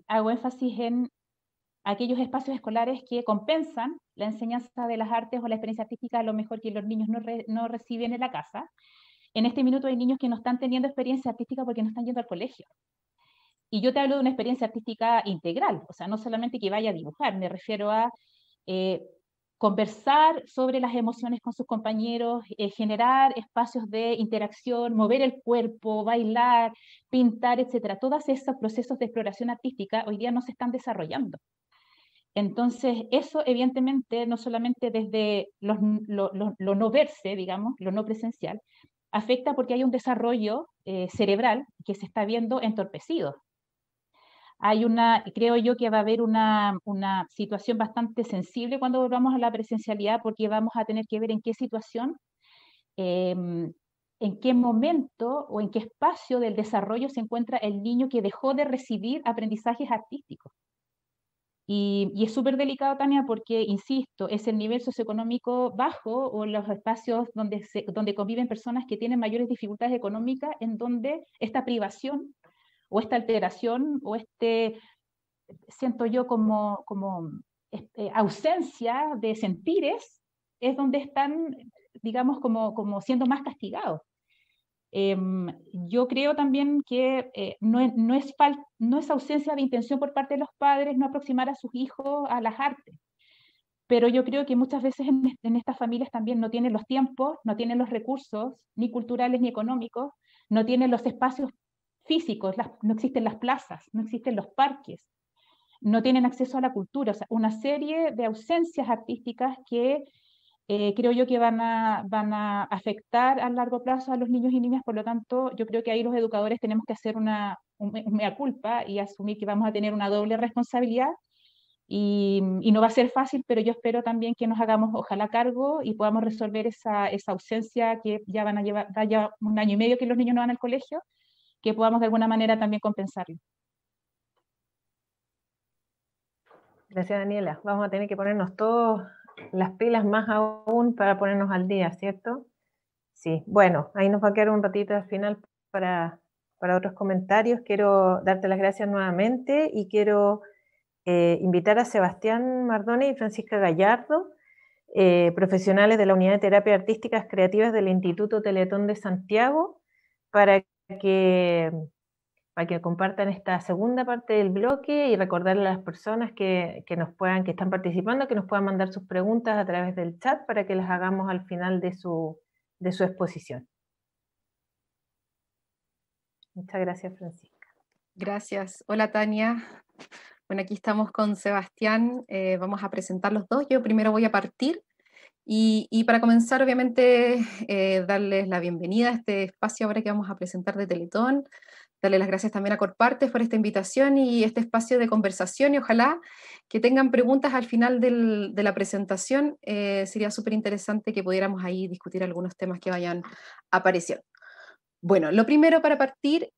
hago énfasis en aquellos espacios escolares que compensan la enseñanza de las artes o la experiencia artística a lo mejor que los niños no reciben en la casa. En este minuto hay niños que no están teniendo experiencia artística porque no están yendo al colegio. Y yo te hablo de una experiencia artística integral, o sea, no solamente que vaya a dibujar, me refiero a conversar sobre las emociones con sus compañeros, generar espacios de interacción, mover el cuerpo, bailar, pintar, etcétera. Todos esos procesos de exploración artística hoy día no se están desarrollando. Entonces, eso evidentemente, no solamente desde lo no verse, digamos, lo no presencial, afecta porque hay un desarrollo cerebral que se está viendo entorpecido. Creo yo que va a haber una situación bastante sensible cuando volvamos a la presencialidad, porque vamos a tener que ver en qué situación, en qué momento o en qué espacio del desarrollo se encuentra el niño que dejó de recibir aprendizajes artísticos. Y es súper delicado, Tania, porque, insisto, es el nivel socioeconómico bajo o los espacios donde conviven personas que tienen mayores dificultades económicas, en donde esta privación o esta alteración o siento yo como ausencia de sentires, es donde están, digamos, como siendo más castigados. Yo creo también que no es ausencia de intención por parte de los padres no aproximar a sus hijos a las artes, pero yo creo que muchas veces en estas familias también no tienen los tiempos, no tienen los recursos, ni culturales ni económicos, no tienen los espacios físicos, no existen las plazas, no existen los parques, no tienen acceso a la cultura, o sea, una serie de ausencias artísticas que creo yo que van a afectar a largo plazo a los niños y niñas. Por lo tanto, yo creo que ahí los educadores tenemos que hacer un mea culpa y asumir que vamos a tener una doble responsabilidad. Y no va a ser fácil, pero yo espero también que nos hagamos, ojalá, cargo y podamos resolver esa ausencia que ya van a llevar, ya 1 año y medio que los niños no van al colegio, que podamos de alguna manera también compensarlo. Gracias, Daniela. Vamos a tener que ponernos todos las pilas más aún para ponernos al día, ¿cierto? Sí, bueno, ahí nos va a quedar un ratito al final para otros comentarios. Quiero darte las gracias nuevamente y quiero invitar a Sebastián Mardone y Francisca Gallardo, profesionales de la Unidad de Terapias Artísticas Creativas del Instituto Teletón de Santiago, para que compartan esta segunda parte del bloque y recordarle a las personas que están participando, que nos puedan mandar sus preguntas a través del chat para que las hagamos al final de su exposición. Muchas gracias, Francisca. Gracias. Hola, Tania. Bueno, aquí estamos con Sebastián. Vamos a presentar los dos. Yo primero voy a partir. Y para comenzar, obviamente, darles la bienvenida a este espacio ahora que vamos a presentar de Teletón. Darle las gracias también a Corpartes por esta invitación y este espacio de conversación, y ojalá que tengan preguntas al final de la presentación. Sería súper interesante que pudiéramos ahí discutir algunos temas que vayan apareciendo. Bueno, lo primero para partir,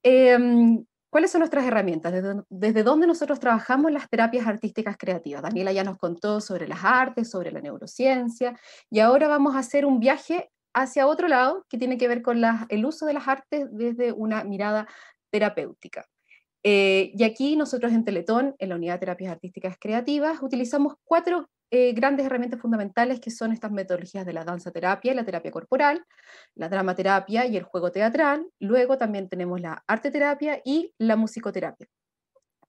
¿cuáles son nuestras herramientas? ¿Desde dónde nosotros trabajamos las terapias artísticas creativas? Daniela ya nos contó sobre las artes, sobre la neurociencia, y ahora vamos a hacer un viaje hacia otro lado que tiene que ver con el uso de las artes desde una mirada terapéutica. Y aquí nosotros en Teletón, en la Unidad de Terapias Artísticas Creativas, utilizamos 4 grandes herramientas fundamentales, que son estas metodologías de la danza terapia y la terapia corporal, la dramaterapia y el juego teatral. Luego también tenemos la arte terapia y la musicoterapia.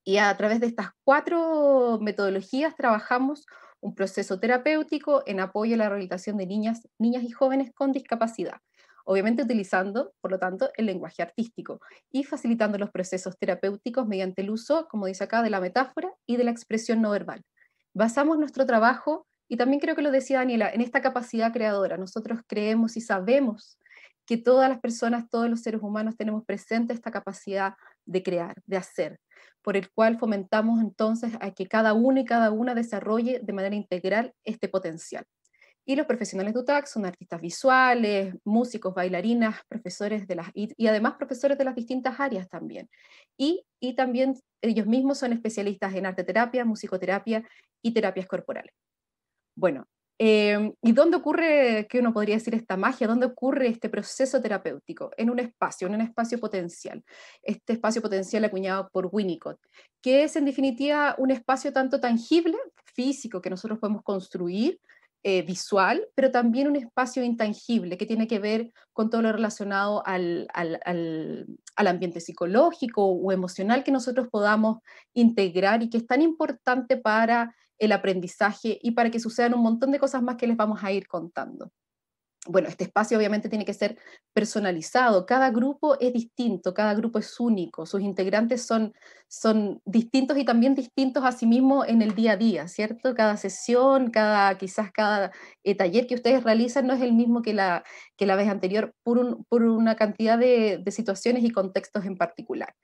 Y a través de estas 4 metodologías trabajamos un proceso terapéutico en apoyo a la rehabilitación de niñas y jóvenes con discapacidad, obviamente utilizando, por lo tanto, el lenguaje artístico y facilitando los procesos terapéuticos mediante el uso, como dice acá, de la metáfora y de la expresión no verbal. Basamos nuestro trabajo, y también creo que lo decía Daniela, en esta capacidad creadora. Nosotros creemos y sabemos que todas las personas, todos los seres humanos tenemos presente esta capacidad de crear, de hacer, por el cual fomentamos entonces a que cada uno y cada una desarrolle de manera integral este potencial. Y los profesionales de UTAC son artistas visuales, músicos, bailarinas, profesores y además profesores de las distintas áreas también. Y también ellos mismos son especialistas en arte terapia, musicoterapia y terapias corporales. Bueno, ¿y dónde ocurre, que uno podría decir, esta magia? ¿Dónde ocurre este proceso terapéutico? En un espacio potencial. Este espacio potencial acuñado por Winnicott, que es en definitiva un espacio tanto tangible, físico, que nosotros podemos construir, visual, pero también un espacio intangible que tiene que ver con todo lo relacionado al ambiente psicológico o emocional que nosotros podamos integrar, y que es tan importante para el aprendizaje y para que sucedan un montón de cosas más que les vamos a ir contando. Bueno, este espacio obviamente tiene que ser personalizado, cada grupo es distinto, cada grupo es único, sus integrantes son distintos y también distintos a sí mismos en el día a día, ¿cierto? Cada sesión, quizás cada taller que ustedes realizan no es el mismo que la vez anterior por una cantidad de situaciones y contextos en particular.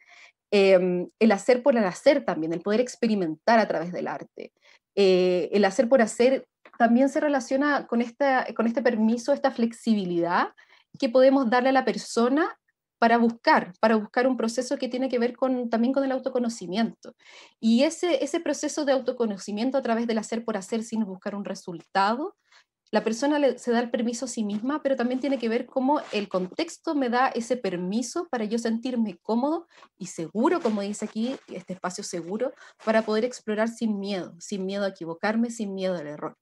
El hacer por el hacer también, el poder experimentar a través del arte. El hacer por hacer también se relaciona con este permiso, esta flexibilidad que podemos darle a la persona para buscar un proceso que tiene que ver también con el autoconocimiento. Y ese proceso de autoconocimiento a través del hacer por hacer sin buscar un resultado, la persona se da el permiso a sí misma, pero también tiene que ver cómo el contexto me da ese permiso para yo sentirme cómodo y seguro, como dice aquí, este espacio seguro, para poder explorar sin miedo a equivocarme, sin miedo al error.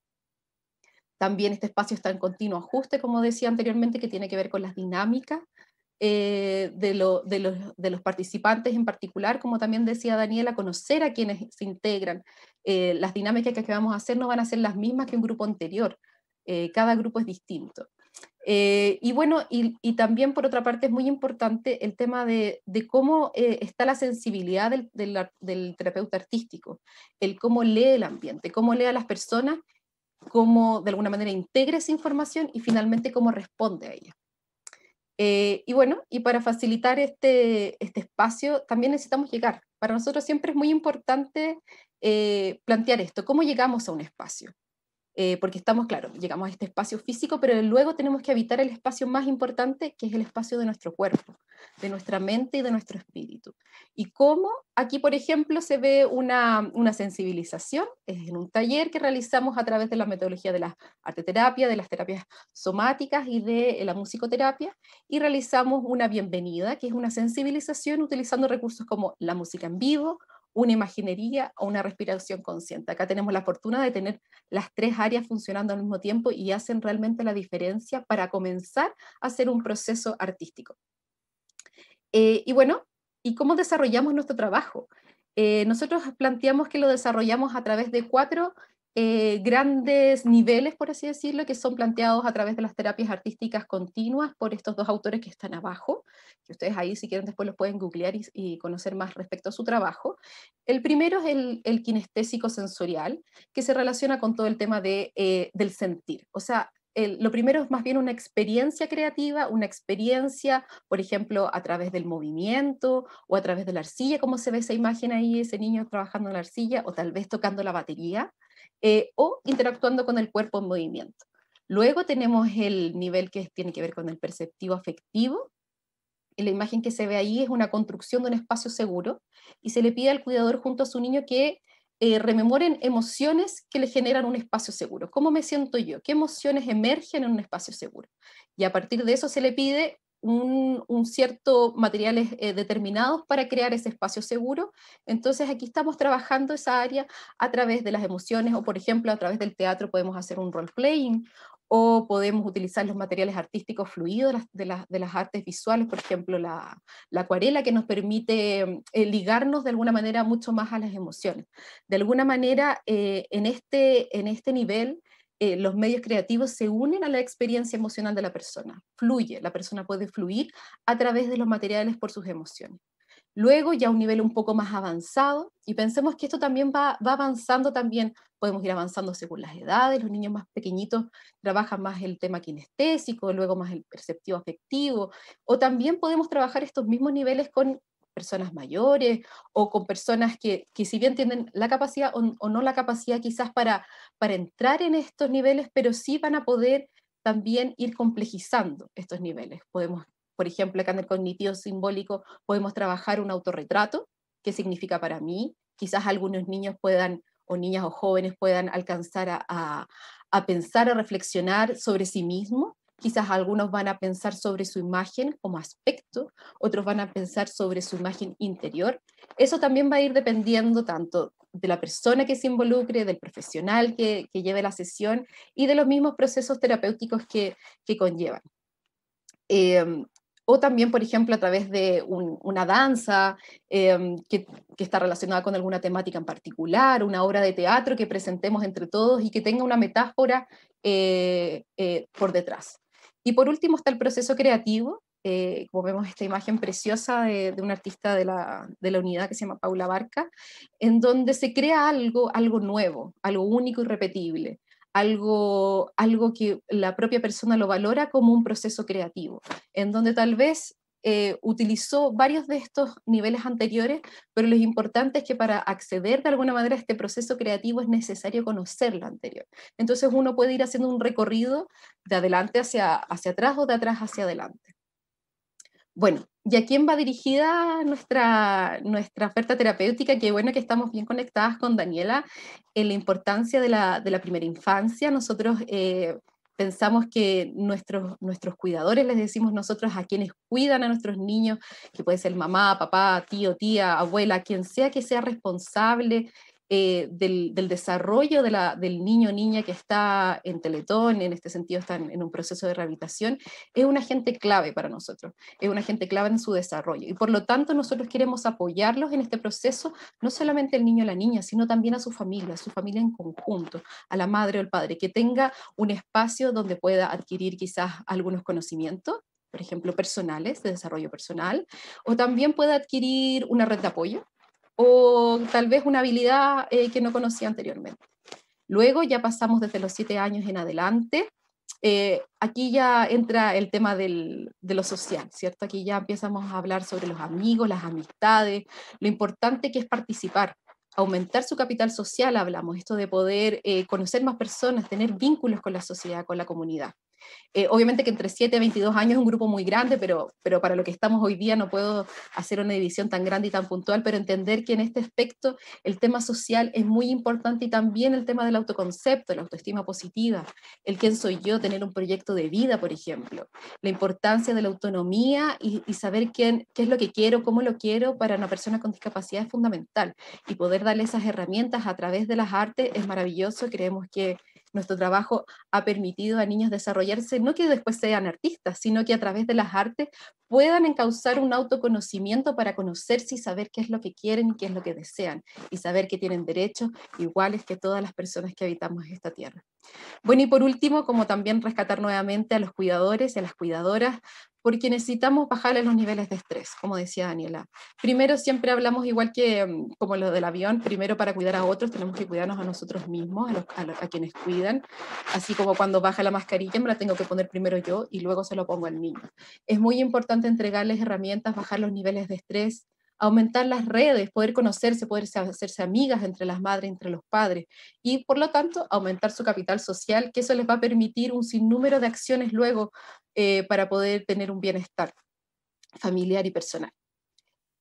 También este espacio está en continuo ajuste, como decía anteriormente, que tiene que ver con las dinámicas de los participantes en particular, como también decía Daniela, conocer a quienes se integran. Las dinámicas que vamos a hacer no van a ser las mismas que un grupo anterior. Cada grupo es distinto. Y bueno, y también por otra parte es muy importante el tema de cómo está la sensibilidad del terapeuta artístico, el cómo lee el ambiente, cómo lee a las personas, cómo de alguna manera integra esa información y finalmente cómo responde a ella. Y bueno, y para facilitar este espacio también necesitamos llegar. Para nosotros siempre es muy importante plantear esto, ¿cómo llegamos a un espacio? Porque estamos, claro, llegamos a este espacio físico, pero luego tenemos que habitar el espacio más importante, que es el espacio de nuestro cuerpo, de nuestra mente y de nuestro espíritu. Y cómo aquí, por ejemplo, se ve una sensibilización, es en un taller que realizamos a través de la metodología de la arteterapia, de las terapias somáticas y de la musicoterapia, y realizamos una bienvenida, que es una sensibilización utilizando recursos como la música en vivo, una imaginería o una respiración consciente. Acá tenemos la fortuna de tener las tres áreas funcionando al mismo tiempo y hacen realmente la diferencia para comenzar a hacer un proceso artístico. Y bueno, ¿y cómo desarrollamos nuestro trabajo? Nosotros planteamos que lo desarrollamos a través de 4 grandes niveles, por así decirlo, que son planteados a través de las terapias artísticas continuas por estos 2 autores que están abajo, que ustedes ahí si quieren después los pueden googlear y conocer más respecto a su trabajo. El primero es el kinestésico sensorial, que se relaciona con todo el tema del sentir. O sea, lo primero es más bien una experiencia creativa, una experiencia, por ejemplo, a través del movimiento o a través de la arcilla, como se ve esa imagen ahí, ese niño trabajando en la arcilla, o tal vez tocando la batería, o interactuando con el cuerpo en movimiento. Luego tenemos el nivel que tiene que ver con el perceptivo afectivo. Y la imagen que se ve ahí es una construcción de un espacio seguro, y se le pide al cuidador junto a su niño que rememoren emociones que le generan un espacio seguro. ¿Cómo me siento yo? ¿Qué emociones emergen en un espacio seguro? Y a partir de eso se le pide un cierto materiales determinados para crear ese espacio seguro. Entonces aquí estamos trabajando esa área a través de las emociones, o por ejemplo a través del teatro podemos hacer un role-playing, o podemos utilizar los materiales artísticos fluidos de las artes visuales, por ejemplo la acuarela, que nos permite ligarnos de alguna manera mucho más a las emociones. De alguna manera, en este nivel, los medios creativos se unen a la experiencia emocional de la persona, la persona puede fluir a través de los materiales por sus emociones. Luego ya a un nivel un poco más avanzado, y pensemos que esto también va avanzando también, podemos ir avanzando según las edades, los niños más pequeñitos trabajan más el tema kinestésico, luego más el perceptivo afectivo, o también podemos trabajar estos mismos niveles con personas mayores, o con personas que si bien tienen la capacidad o no la capacidad quizás para entrar en estos niveles, pero sí van a poder también ir complejizando estos niveles. Podemos, por ejemplo, acá en el cognitivo simbólico podemos trabajar un autorretrato, qué significa para mí. Quizás algunos niños puedan, o niñas o jóvenes puedan alcanzar a pensar, a reflexionar sobre sí mismos. Quizás algunos van a pensar sobre su imagen como aspecto, otros van a pensar sobre su imagen interior. Eso también va a ir dependiendo tanto de la persona que se involucre, del profesional que lleve la sesión y de los mismos procesos terapéuticos que conllevan. O también, por ejemplo, a través de una danza que está relacionada con alguna temática en particular, una obra de teatro que presentemos entre todos y que tenga una metáfora por detrás. Y por último está el proceso creativo, como vemos esta imagen preciosa de una artista de la unidad que se llama Paula Barca, en donde se crea algo nuevo, algo único y repetible. Algo que la propia persona lo valora como un proceso creativo, en donde tal vez utilizó varios de estos niveles anteriores, pero lo importante es que para acceder de alguna manera a este proceso creativo es necesario conocer lo anterior. Entonces uno puede ir haciendo un recorrido de adelante hacia atrás o de atrás hacia adelante. Bueno, ¿y a quién va dirigida nuestra oferta terapéutica? Qué bueno que estamos bien conectadas con Daniela en la importancia de la primera infancia. Nosotros pensamos que nuestros cuidadores, les decimos nosotros a quienes cuidan a nuestros niños, que puede ser mamá, papá, tío, tía, abuela, quien sea que sea responsable del desarrollo del niño o niña que está en Teletón, en este sentido está en un proceso de rehabilitación, es un agente clave para nosotros, es un agente clave en su desarrollo. Y por lo tanto nosotros queremos apoyarlos en este proceso, no solamente el niño o la niña, sino también a su familia en conjunto, a la madre o el padre, que tenga un espacio donde pueda adquirir quizás algunos conocimientos, por ejemplo, personales, de desarrollo personal, o también pueda adquirir una red de apoyo, o tal vez una habilidad que no conocía anteriormente. Luego ya pasamos desde los 7 años en adelante. Aquí ya entra el tema de lo social, ¿cierto? Aquí ya empezamos a hablar sobre los amigos, las amistades, lo importante que es participar, aumentar su capital social, hablamos, esto de poder conocer más personas, tener vínculos con la sociedad, con la comunidad. Obviamente que entre 7 a 22 años es un grupo muy grande, pero para lo que estamos hoy día no puedo hacer una división tan grande y tan puntual, pero entender que en este aspecto el tema social es muy importante y también el tema del autoconcepto, la autoestima positiva, el quién soy yo, tener un proyecto de vida, por ejemplo, la importancia de la autonomía y saber qué es lo que quiero, cómo lo quiero para una persona con discapacidad es fundamental y poder darle esas herramientas a través de las artes es maravilloso. Creemos que nuestro trabajo ha permitido a niños desarrollarse, no que después sean artistas, sino que a través de las artes puedan encauzar un autoconocimiento para conocerse y saber qué es lo que quieren y qué es lo que desean, y saber que tienen derechos iguales que todas las personas que habitamos esta tierra. Bueno, y por último, como también rescatar nuevamente a los cuidadores y a las cuidadoras, porque necesitamos bajarles los niveles de estrés, como decía Daniela. Primero siempre hablamos igual que como lo del avión, primero para cuidar a otros tenemos que cuidarnos a nosotros mismos, a quienes cuidan, así como cuando baja la mascarilla me la tengo que poner primero yo y luego se lo pongo al niño. Es muy importante entregarles herramientas, bajar los niveles de estrés, aumentar las redes, poder conocerse, poder hacerse amigas entre las madres, entre los padres, y por lo tanto aumentar su capital social, que eso les va a permitir un sinnúmero de acciones luego para poder tener un bienestar familiar y personal.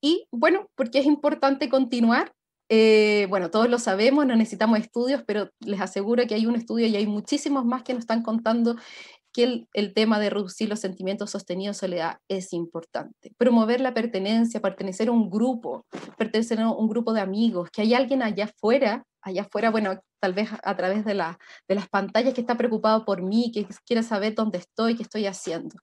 Y bueno, porque es importante continuar, bueno, todos lo sabemos, no necesitamos estudios, pero les aseguro que hay un estudio y hay muchísimos más que nos están contando que el tema de reducir los sentimientos sostenidos de soledad es importante. Promover la pertenencia, pertenecer a un grupo, pertenecer a un grupo de amigos, que hay alguien allá afuera, bueno, tal vez a través de las pantallas que está preocupado por mí, que quiere saber dónde estoy, qué estoy haciendo.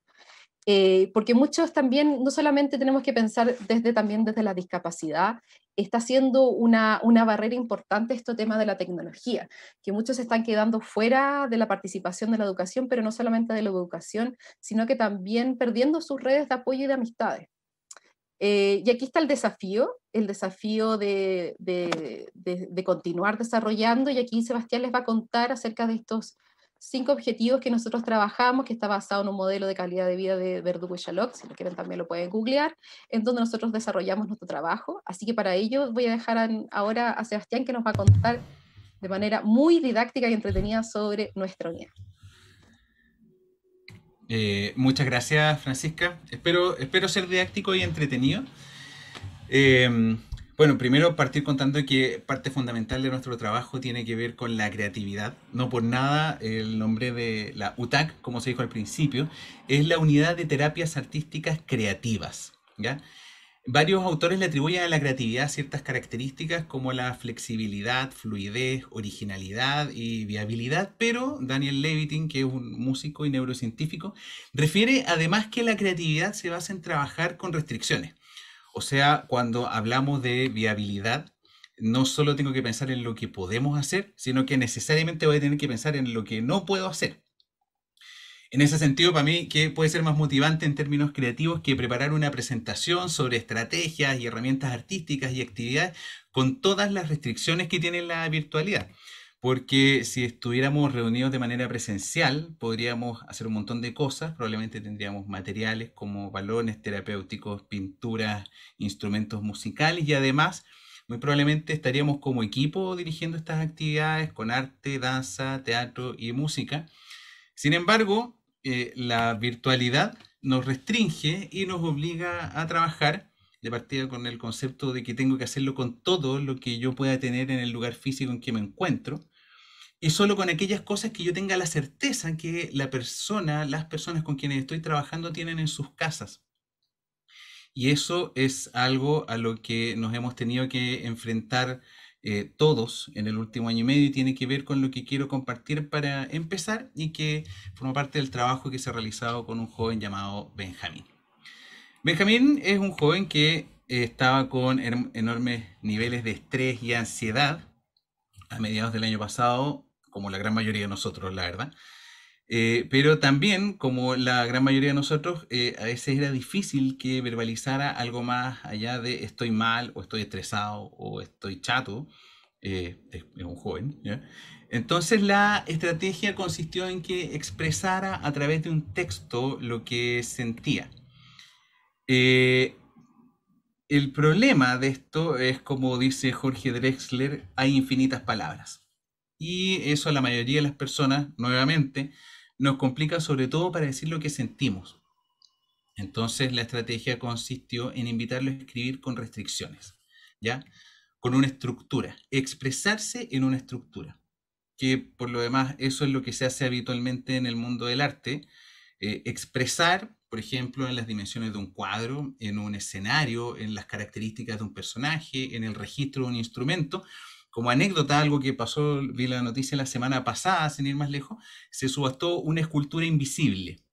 Porque muchos también, no solamente tenemos que pensar también desde la discapacidad, está siendo una barrera importante este tema de la tecnología, que muchos se están quedando fuera de la participación de la educación, pero no solamente de la educación, sino que también perdiendo sus redes de apoyo y de amistades. Y aquí está el desafío de continuar desarrollando, y aquí Sebastián les va a contar acerca de estos 5 objetivos que nosotros trabajamos, que está basado en un modelo de calidad de vida de Verdugo y Xaloc, si lo quieren también lo pueden googlear, en donde nosotros desarrollamos nuestro trabajo. Así que para ello voy a dejar ahora a Sebastián, que nos va a contar de manera muy didáctica y entretenida sobre nuestra unidad. Muchas gracias, Francisca. Espero ser didáctico y entretenido. Bueno, primero partir contando que parte fundamental de nuestro trabajo tiene que ver con la creatividad. No por nada el nombre de la UTAC, como se dijo al principio, es la Unidad de Terapias Artísticas Creativas, ¿ya? Varios autores le atribuyen a la creatividad ciertas características como la flexibilidad, fluidez, originalidad y viabilidad, pero Daniel Levitin, que es un músico y neurocientífico, refiere además que la creatividad se basa en trabajar con restricciones. O sea, cuando hablamos de viabilidad, no solo tengo que pensar en lo que podemos hacer, sino que necesariamente voy a tener que pensar en lo que no puedo hacer. En ese sentido, para mí, ¿qué puede ser más motivante en términos creativos que preparar una presentación sobre estrategias y herramientas artísticas y actividades con todas las restricciones que tiene la virtualidad? Porque si estuviéramos reunidos de manera presencial, podríamos hacer un montón de cosas. Probablemente tendríamos materiales como balones terapéuticos, pinturas, instrumentos musicales, y además, muy probablemente estaríamos como equipo dirigiendo estas actividades con arte, danza, teatro y música. Sin embargo, la virtualidad nos restringe y nos obliga a trabajar de partida con el concepto de que tengo que hacerlo con todo lo que yo pueda tener en el lugar físico en que me encuentro, y solo con aquellas cosas que yo tenga la certeza que las personas con quienes estoy trabajando tienen en sus casas. Y eso es algo a lo que nos hemos tenido que enfrentar todos en el último año y medio, y tiene que ver con lo que quiero compartir para empezar, y que forma parte del trabajo que se ha realizado con un joven llamado Benjamín. Benjamín es un joven que estaba con enormes niveles de estrés y ansiedad a mediados del año pasado, como la gran mayoría de nosotros, la verdad. Pero también, como la gran mayoría de nosotros, a veces era difícil que verbalizara algo más allá de estoy mal, o estoy estresado, o estoy chato, es un joven, ¿ya? Entonces la estrategia consistió en que expresara a través de un texto lo que sentía. Eh, el problema de esto es, como dice Jorge Drexler, hay infinitas palabras. Y eso a la mayoría de las personas, nuevamente, nos complica sobre todo para decir lo que sentimos. Entonces la estrategia consistió en invitarlo a escribir con restricciones, ¿ya? Con una estructura, expresarse en una estructura, que por lo demás eso es lo que se hace habitualmente en el mundo del arte, expresar, por ejemplo, en las dimensiones de un cuadro, en un escenario, en las características de un personaje, en el registro de un instrumento. Como anécdota, algo que pasó, vi la noticia la semana pasada, sin ir más lejos, se subastó una escultura invisible,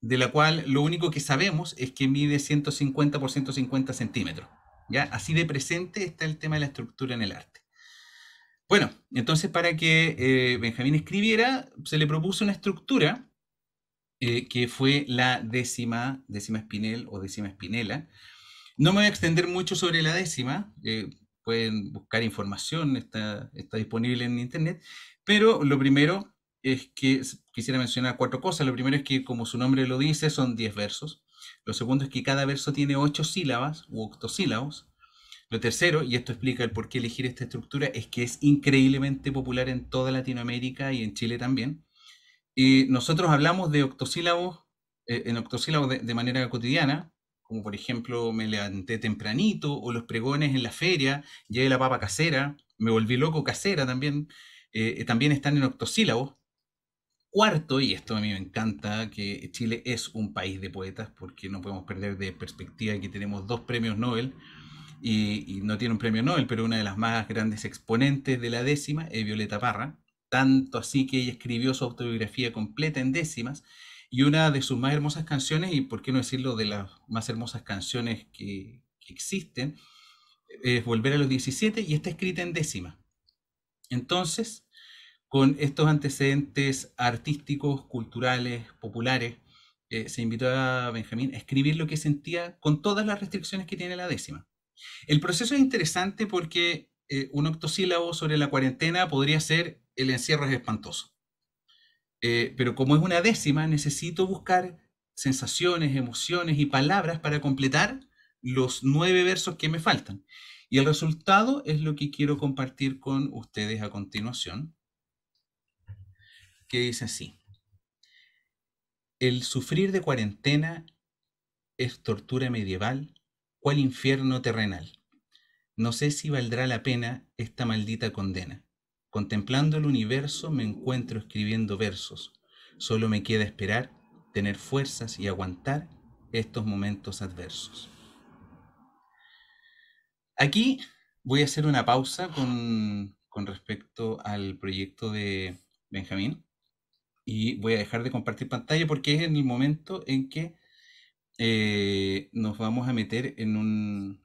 de la cual lo único que sabemos es que mide 150 por 150 centímetros. ¿Ya? Así de presente está el tema de la estructura en el arte. Bueno, entonces para que Benjamín escribiera, se le propuso una estructura que fue la décima espinel o décima espinela. No me voy a extender mucho sobre la décima, pueden buscar información, está disponible en internet, pero lo primero es que quisiera mencionar 4 cosas. Lo primero es que, como su nombre lo dice, son 10 versos. Lo segundo es que cada verso tiene 8 sílabas u octosílabos. Lo tercero, y esto explica el por qué elegir esta estructura, es que es increíblemente popular en toda Latinoamérica y en Chile también. Y nosotros hablamos de octosílabos, en octosílabos de manera cotidiana, como por ejemplo, me levanté tempranito, o los pregones en la feria, llevé la papa casera, me volví loco casera también, también están en octosílabos. Cuarto, y esto a mí me encanta, que Chile es un país de poetas, porque no podemos perder de perspectiva que tenemos 2 premios Nobel, y no tiene un premio Nobel, pero una de las más grandes exponentes de la décima es Violeta Parra, tanto así que ella escribió su autobiografía completa en décimas, y una de sus más hermosas canciones, y por qué no decirlo de las más hermosas canciones que existen, es Volver a los 17, y está escrita en décima. Entonces, con estos antecedentes artísticos, culturales, populares, se invitó a Benjamín a escribir lo que sentía con todas las restricciones que tiene la décima. El proceso es interesante porque un octosílabo sobre la cuarentena podría ser el encierro es espantoso. Pero como es una décima, necesito buscar sensaciones, emociones y palabras para completar los 9 versos que me faltan. Y el resultado es lo que quiero compartir con ustedes a continuación, que dice así: el sufrir de cuarentena es tortura medieval, cual infierno terrenal. No sé si valdrá la pena esta maldita condena. Contemplando el universo me encuentro escribiendo versos. Solo me queda esperar, tener fuerzas y aguantar estos momentos adversos. Aquí voy a hacer una pausa con respecto al proyecto de Benjamín y voy a dejar de compartir pantalla porque es en el momento en que nos vamos a meter en un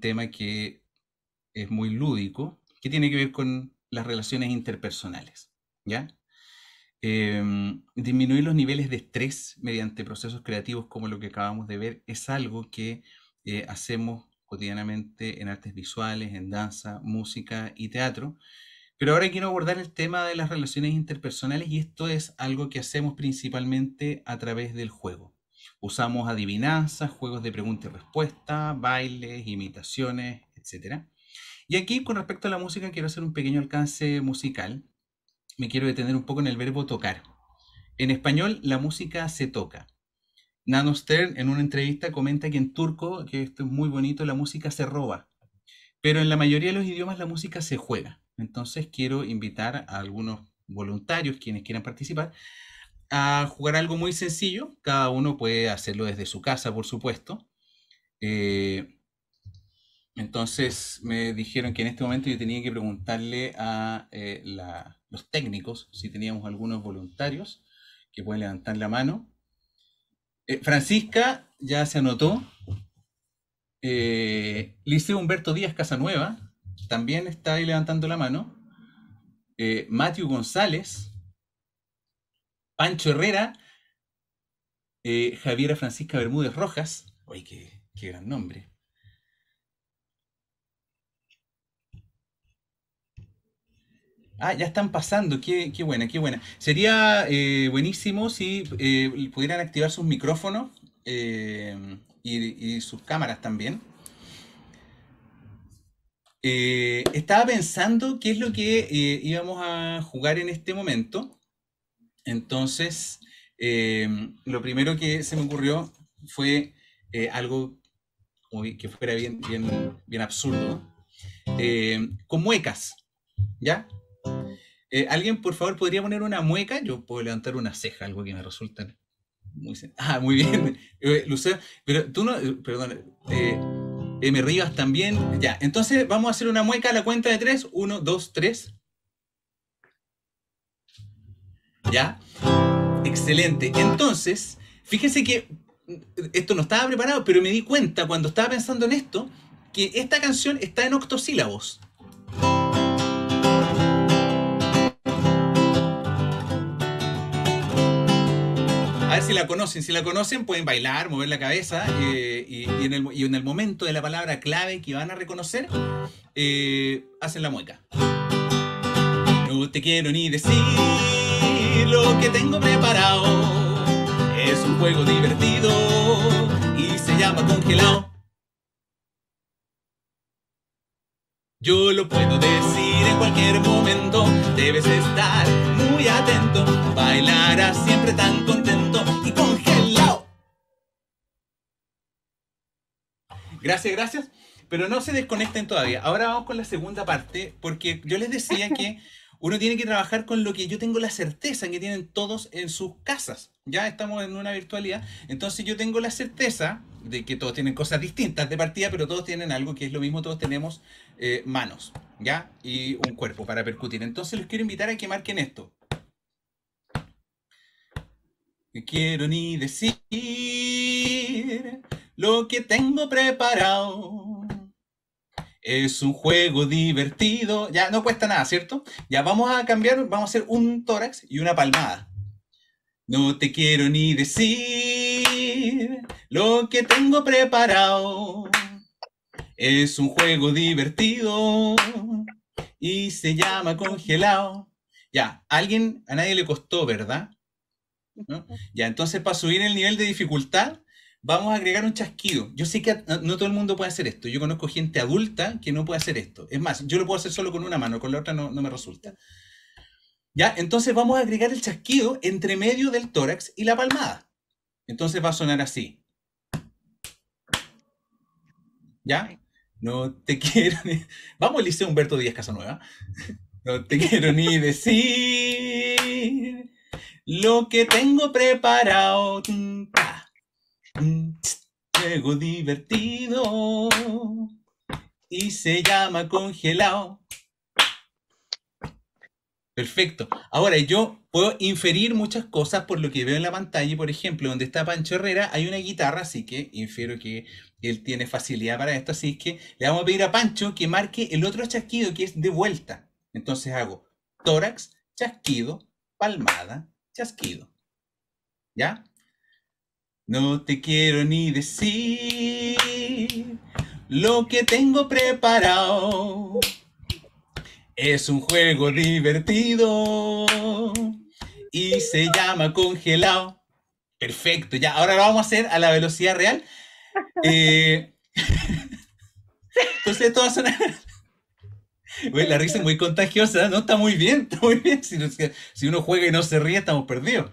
tema que es muy lúdico, que tiene que ver con las relaciones interpersonales, ¿ya? Disminuir los niveles de estrés mediante procesos creativos como lo que acabamos de ver es algo que hacemos cotidianamente en artes visuales, en danza, música y teatro. Pero ahora quiero abordar el tema de las relaciones interpersonales y esto es algo que hacemos principalmente a través del juego. Usamos adivinanzas, juegos de pregunta y respuesta, bailes, imitaciones, etc. Y aquí, con respecto a la música, quiero hacer un pequeño alcance musical. Me quiero detener un poco en el verbo tocar. En español, la música se toca. Nano Stern, en una entrevista, comenta que en turco, que esto es muy bonito, la música se roba. Pero en la mayoría de los idiomas la música se juega. Entonces quiero invitar a algunos voluntarios, quienes quieran participar, a jugar algo muy sencillo. Cada uno puede hacerlo desde su casa, por supuesto. Entonces me dijeron que en este momento yo tenía que preguntarle a los técnicos si teníamos algunos voluntarios que pueden levantar la mano. Francisca ya se anotó. Liceo Humberto Díaz Casanueva también está ahí levantando la mano. Matthew González, Pancho Herrera, Javiera Francisca Bermúdez Rojas. Oye, qué gran nombre. Ah, ya están pasando, qué buena, qué buena. Sería buenísimo si pudieran activar sus micrófonos y sus cámaras también. Estaba pensando qué es lo que íbamos a jugar en este momento. Entonces, lo primero que se me ocurrió fue algo que fuera bien absurdo, con muecas, ¿ya? ¿Alguien, por favor, podría poner una mueca? Yo puedo levantar una ceja, algo que me resulta muy bien. Lucero, pero tú no, perdón, M. Rivas también. Ya, entonces vamos a hacer una mueca a la cuenta de 3. 1, 2, 3. ¿Ya? Excelente. Entonces, fíjense que esto no estaba preparado, pero me di cuenta cuando estaba pensando en esto que esta canción está en octosílabos. A ver si la conocen. Si la conocen, pueden bailar, mover la cabeza y en el momento de la palabra clave que van a reconocer, hacen la mueca. No te quiero ni decir lo que tengo preparado. Es un juego divertido y se llama congelado. Yo lo puedo decir en cualquier momento. Debes estar muy atento. Bailarás siempre tan contento y congelado. Gracias, gracias. Pero no se desconecten todavía. Ahora vamos con la segunda parte, porque yo les decía que uno tiene que trabajar con lo que yo tengo la certeza que tienen todos en sus casas. Ya estamos en una virtualidad, entonces yo tengo la certeza de que todos tienen cosas distintas de partida, pero todos tienen algo que es lo mismo, todos tenemos manos, ¿ya? Y un cuerpo para percutir. Entonces los quiero invitar a que marquen esto. No quiero ni decir lo que tengo preparado. Es un juego divertido. Ya no cuesta nada, ¿cierto? Ya vamos a cambiar, vamos a hacer un tórax y una palmada. No te quiero ni decir lo que tengo preparado. Es un juego divertido y se llama congelado. Ya, a nadie le costó, ¿verdad? ¿No? Ya, entonces para subir el nivel de dificultad, vamos a agregar un chasquido. Yo sé que no todo el mundo puede hacer esto. Yo conozco gente adulta que no puede hacer esto. Es más, yo lo puedo hacer solo con una mano, con la otra no me resulta. Ya, entonces vamos a agregar el chasquido entre medio del tórax y la palmada. Entonces va a sonar así. ¿Ya? No te quiero ni... Vamos al Liceo Humberto Díaz Casanueva. No te quiero ni decir lo que tengo preparado. Juego divertido y se llama congelado. Perfecto. Ahora yo puedo inferir muchas cosas por lo que veo en la pantalla. Por ejemplo, donde está Pancho Herrera hay una guitarra, así que infiero que él tiene facilidad para esto. Así que le vamos a pedir a Pancho que marque el otro chasquido que es de vuelta. Entonces hago tórax, chasquido, palmada, chasquido. ¿Ya? No te quiero ni decir lo que tengo preparado. Es un juego divertido y se llama congelado. Perfecto, ya, ahora lo vamos a hacer a la velocidad real. Entonces esto va a sonar... Bueno, la risa es muy contagiosa, ¿no? Está muy bien, está muy bien. Si uno juega y no se ríe, estamos perdidos.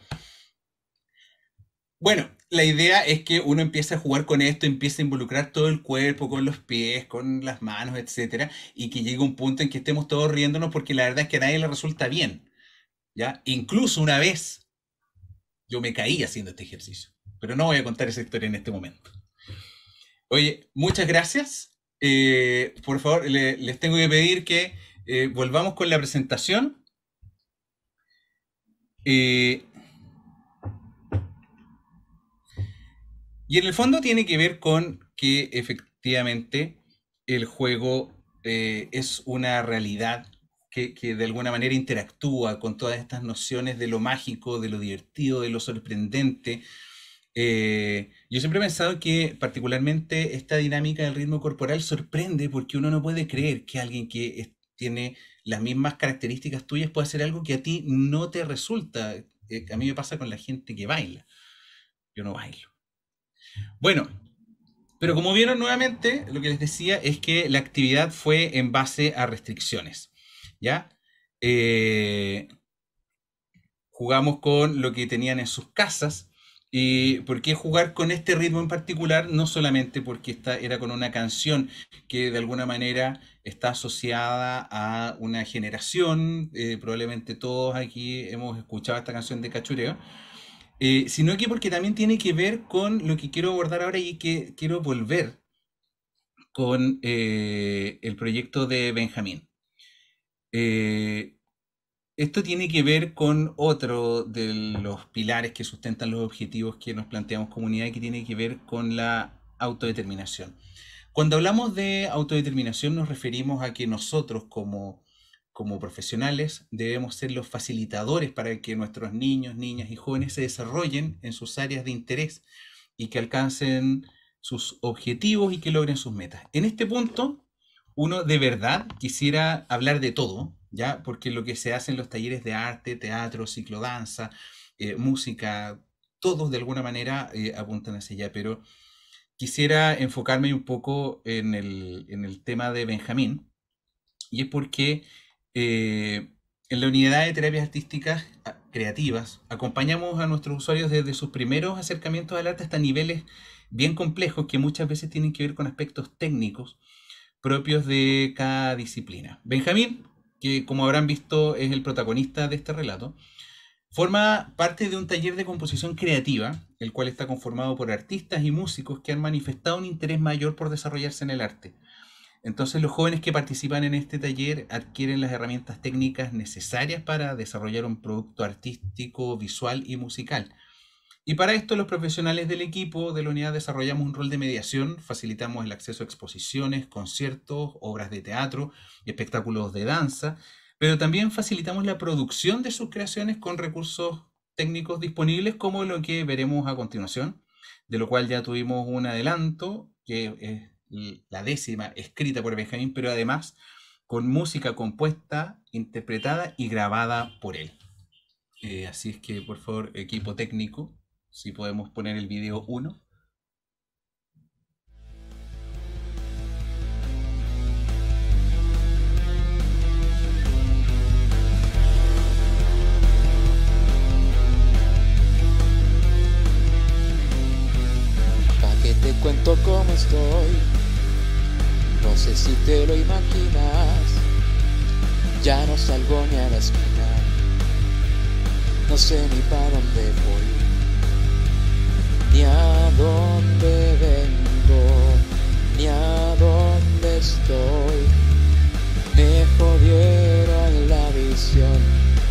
Bueno, la idea es que uno empiece a jugar con esto, empiece a involucrar todo el cuerpo, con los pies, con las manos, etcétera, y que llegue un punto en que estemos todos riéndonos porque la verdad es que a nadie le resulta bien, ¿ya? Incluso una vez yo me caí haciendo este ejercicio, pero no voy a contar esa historia en este momento. Oye, muchas gracias. Por favor, les tengo que pedir que volvamos con la presentación. Y en el fondo tiene que ver con que efectivamente el juego es una realidad que de alguna manera interactúa con todas estas nociones de lo mágico, de lo divertido, de lo sorprendente. Yo siempre he pensado que particularmente esta dinámica del ritmo corporal sorprende porque uno no puede creer que alguien que tiene las mismas características tuyas puede ser algo que a ti no te resulta. A mí me pasa con la gente que baila. Yo no bailo. Bueno, pero como vieron nuevamente, lo que les decía es que la actividad fue en base a restricciones, ¿ya? Jugamos con lo que tenían en sus casas. ¿Y por qué jugar con este ritmo en particular? No solamente porque esta era con una canción que de alguna manera está asociada a una generación, probablemente todos aquí hemos escuchado esta canción de Cachureo, sino que porque también tiene que ver con lo que quiero abordar ahora y que quiero volver con el proyecto de Benjamín. Esto tiene que ver con otro de los pilares que sustentan los objetivos que nos planteamos comunidad y que tiene que ver con la autodeterminación. Cuando hablamos de autodeterminación nos referimos a que nosotros como profesionales debemos ser los facilitadores para que nuestros niños, niñas y jóvenes se desarrollen en sus áreas de interés y que alcancen sus objetivos y que logren sus metas. En este punto, uno de verdad quisiera hablar de todo, ¿ya? Porque lo que se hace en los talleres de arte, teatro, ciclodanza, música, todos de alguna manera apuntan hacia allá, pero quisiera enfocarme un poco en el tema de Benjamín, y es porque en la unidad de terapias artísticas creativas acompañamos a nuestros usuarios desde sus primeros acercamientos al arte hasta niveles bien complejos que muchas veces tienen que ver con aspectos técnicos propios de cada disciplina. Benjamín, que como habrán visto es el protagonista de este relato, forma parte de un taller de composición creativa, el cual está conformado por artistas y músicos que han manifestado un interés mayor por desarrollarse en el arte. Entonces los jóvenes que participan en este taller adquieren las herramientas técnicas necesarias para desarrollar un producto artístico, visual y musical. Y para esto los profesionales del equipo de la unidad desarrollamos un rol de mediación, facilitamos el acceso a exposiciones, conciertos, obras de teatro, espectáculos de danza, pero también facilitamos la producción de sus creaciones con recursos técnicos disponibles como lo que veremos a continuación, de lo cual ya tuvimos un adelanto, que es la 10ª escrita por Benjamín, pero además con música compuesta, interpretada y grabada por él. Así es que, por favor, equipo técnico, si podemos poner el video 1. Pa' que te cuento cómo estoy, no sé si te lo imaginas, ya no salgo ni a la esquina, no sé ni para dónde voy, ni a dónde vengo, ni a dónde estoy. Me jodieron la visión,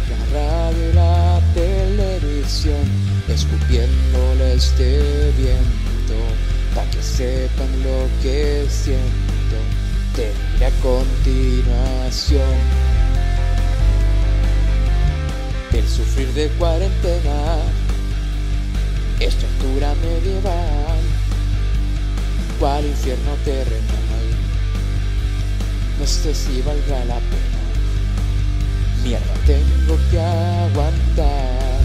la radio y la televisión, escupiéndole este viento, pa' que sepan lo que siento. Te diré a continuación. El sufrir de cuarentena es tortura medieval, cual infierno terrenal. No sé si valdrá la pena. Mierda, tengo que aguantar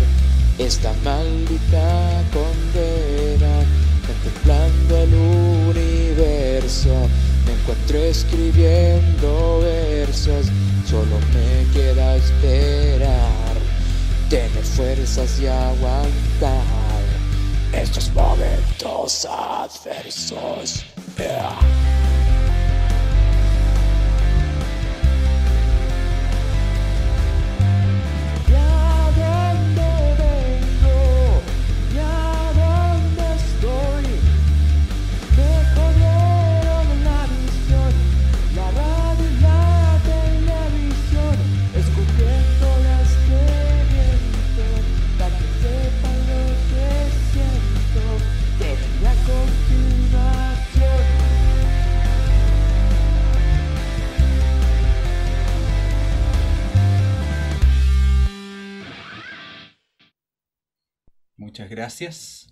esta maldita condena. Contemplando el universo, me encuentro escribiendo versos. Solo me queda esperar, tener fuerzas y aguantar estos momentos adversos. Muchas gracias.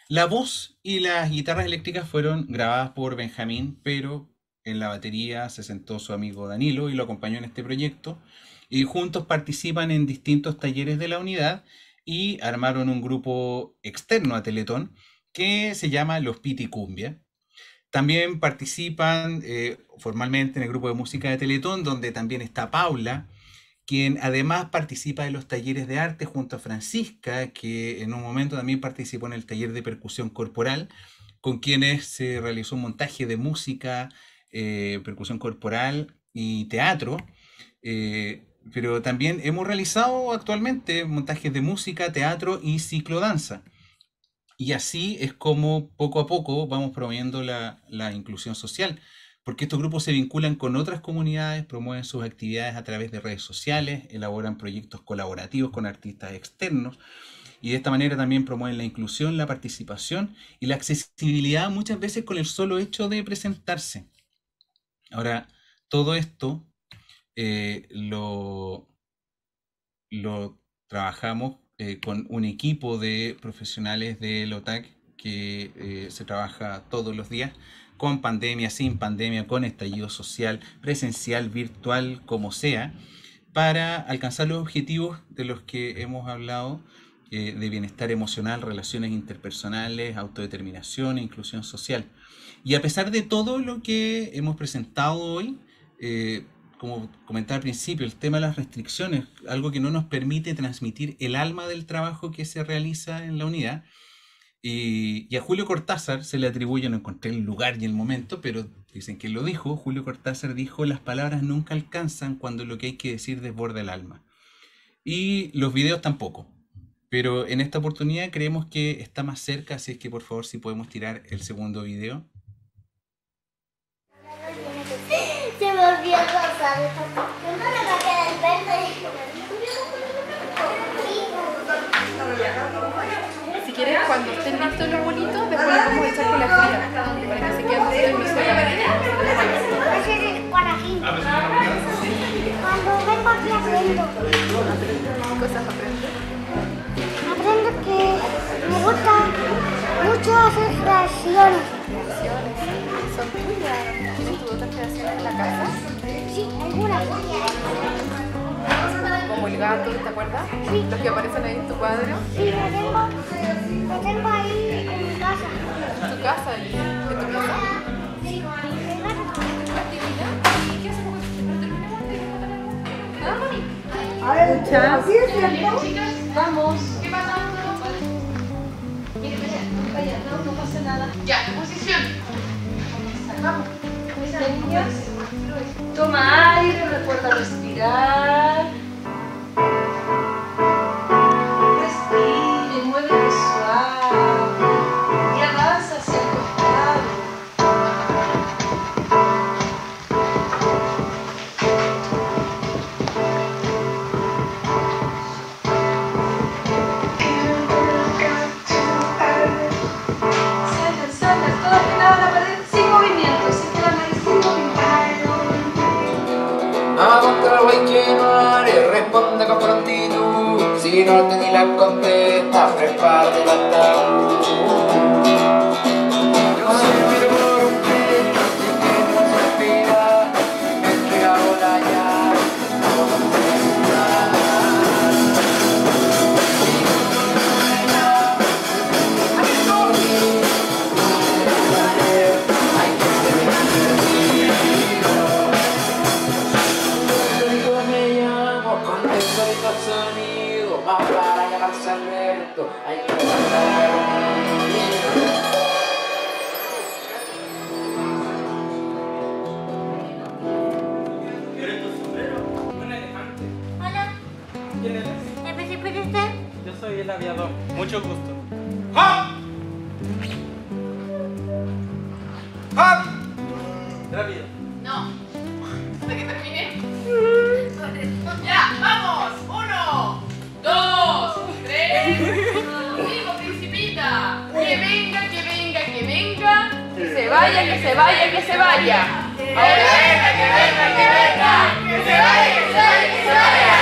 La voz y las guitarras eléctricas fueron grabadas por Benjamín, pero en la batería se sentó su amigo Danilo y lo acompañó en este proyecto. Y juntos participan en distintos talleres de la unidad y armaron un grupo externo a Teletón que se llama Los Piti Cumbia. También participan formalmente en el grupo de música de Teletón, donde también está Paula, quien además participa en los talleres de arte junto a Francisca, que en un momento también participó en el taller de percusión corporal, con quienes se realizó un montaje de música, percusión corporal y teatro. Pero también hemos realizado actualmente montajes de música, teatro y ciclodanza. Y así es como poco a poco vamos promoviendo la inclusión social, porque estos grupos se vinculan con otras comunidades, promueven sus actividades a través de redes sociales, elaboran proyectos colaborativos con artistas externos, y de esta manera también promueven la inclusión, la participación y la accesibilidad muchas veces con el solo hecho de presentarse. Ahora, todo esto lo trabajamos con un equipo de profesionales del OTAC que se trabaja todos los días, con pandemia, sin pandemia, con estallido social, presencial, virtual, como sea, para alcanzar los objetivos de los que hemos hablado, de bienestar emocional, relaciones interpersonales, autodeterminación e inclusión social. Y a pesar de todo lo que hemos presentado hoy, como comentaba al principio, el tema de las restricciones, algo que no nos permite transmitir el alma del trabajo que se realiza en la unidad. Y a Julio Cortázar se le atribuye, no encontré el lugar y el momento, pero dicen que lo dijo. Julio Cortázar dijo: las palabras nunca alcanzan cuando lo que hay que decir desborda el alma. Y los videos tampoco. Pero en esta oportunidad creemos que está más cerca, así es que por favor si podemos tirar el segundo video. Se volvió rosa. No le va a quedar el verde. Si quieres, cuando estén listos los bonitos, después les vamos a echar con la fría, para que se queden listos en mi suela. Ese es el guarajín. Cuando vengo aquí aprendo. ¿Qué cosas aprendes? Aprendo que me gusta mucho hacer creaciones. ¿Son tuyas? ¿Tienes tus otras creaciones en la casa? Sí, algunas. Como el gato, ¿te acuerdas? Sí. Los que aparecen ahí en tu cuadro. Sí, lo tengo ahí en mi casa. ¿En tu casa? ¿Y en tu casa? Sí, en mi casa. ¿Y qué hacemos con esto? ¿Terminamos de ¿Ah? Ahora, así es cierto. Vamos. ¿Qué pasa? No pasa nada. Ya, posición. Vamos. Niños, toma aire, recuerda respirar. Respire, muévete suave y avanza hacia el costado. Salgan, todas pegadas a la pared, sin movimiento, se quedan ahí sin movimiento. A contra el que no haré, responde con prontitud. Si no te di la contesta, prepárate el ataúd. Yo suspiro por un pecho, si que no suspira, me que hago la llave, no contesta. Si no suena, hay que dormir, hay que ser me llamo, contesto el sonido, más para llamarse Alberto, hay que guardar ¿Quieres tu sombrero? Un elefante. Hola, ¿Quién eres? ¿es usted? Yo soy el aviador. Mucho gusto. ¡Hop! ¡Hop! Rápido. No. ¿Hasta que termine? ¡Ya! ¡Vamos! 1, 2, 3. ¡Digo, principita! ¡Que venga, que venga, que venga! ¡Que se vaya, que se vaya, que se vaya! ¡Que venga, que venga, que venga! ¡Que se vaya, que se vaya, que se vaya!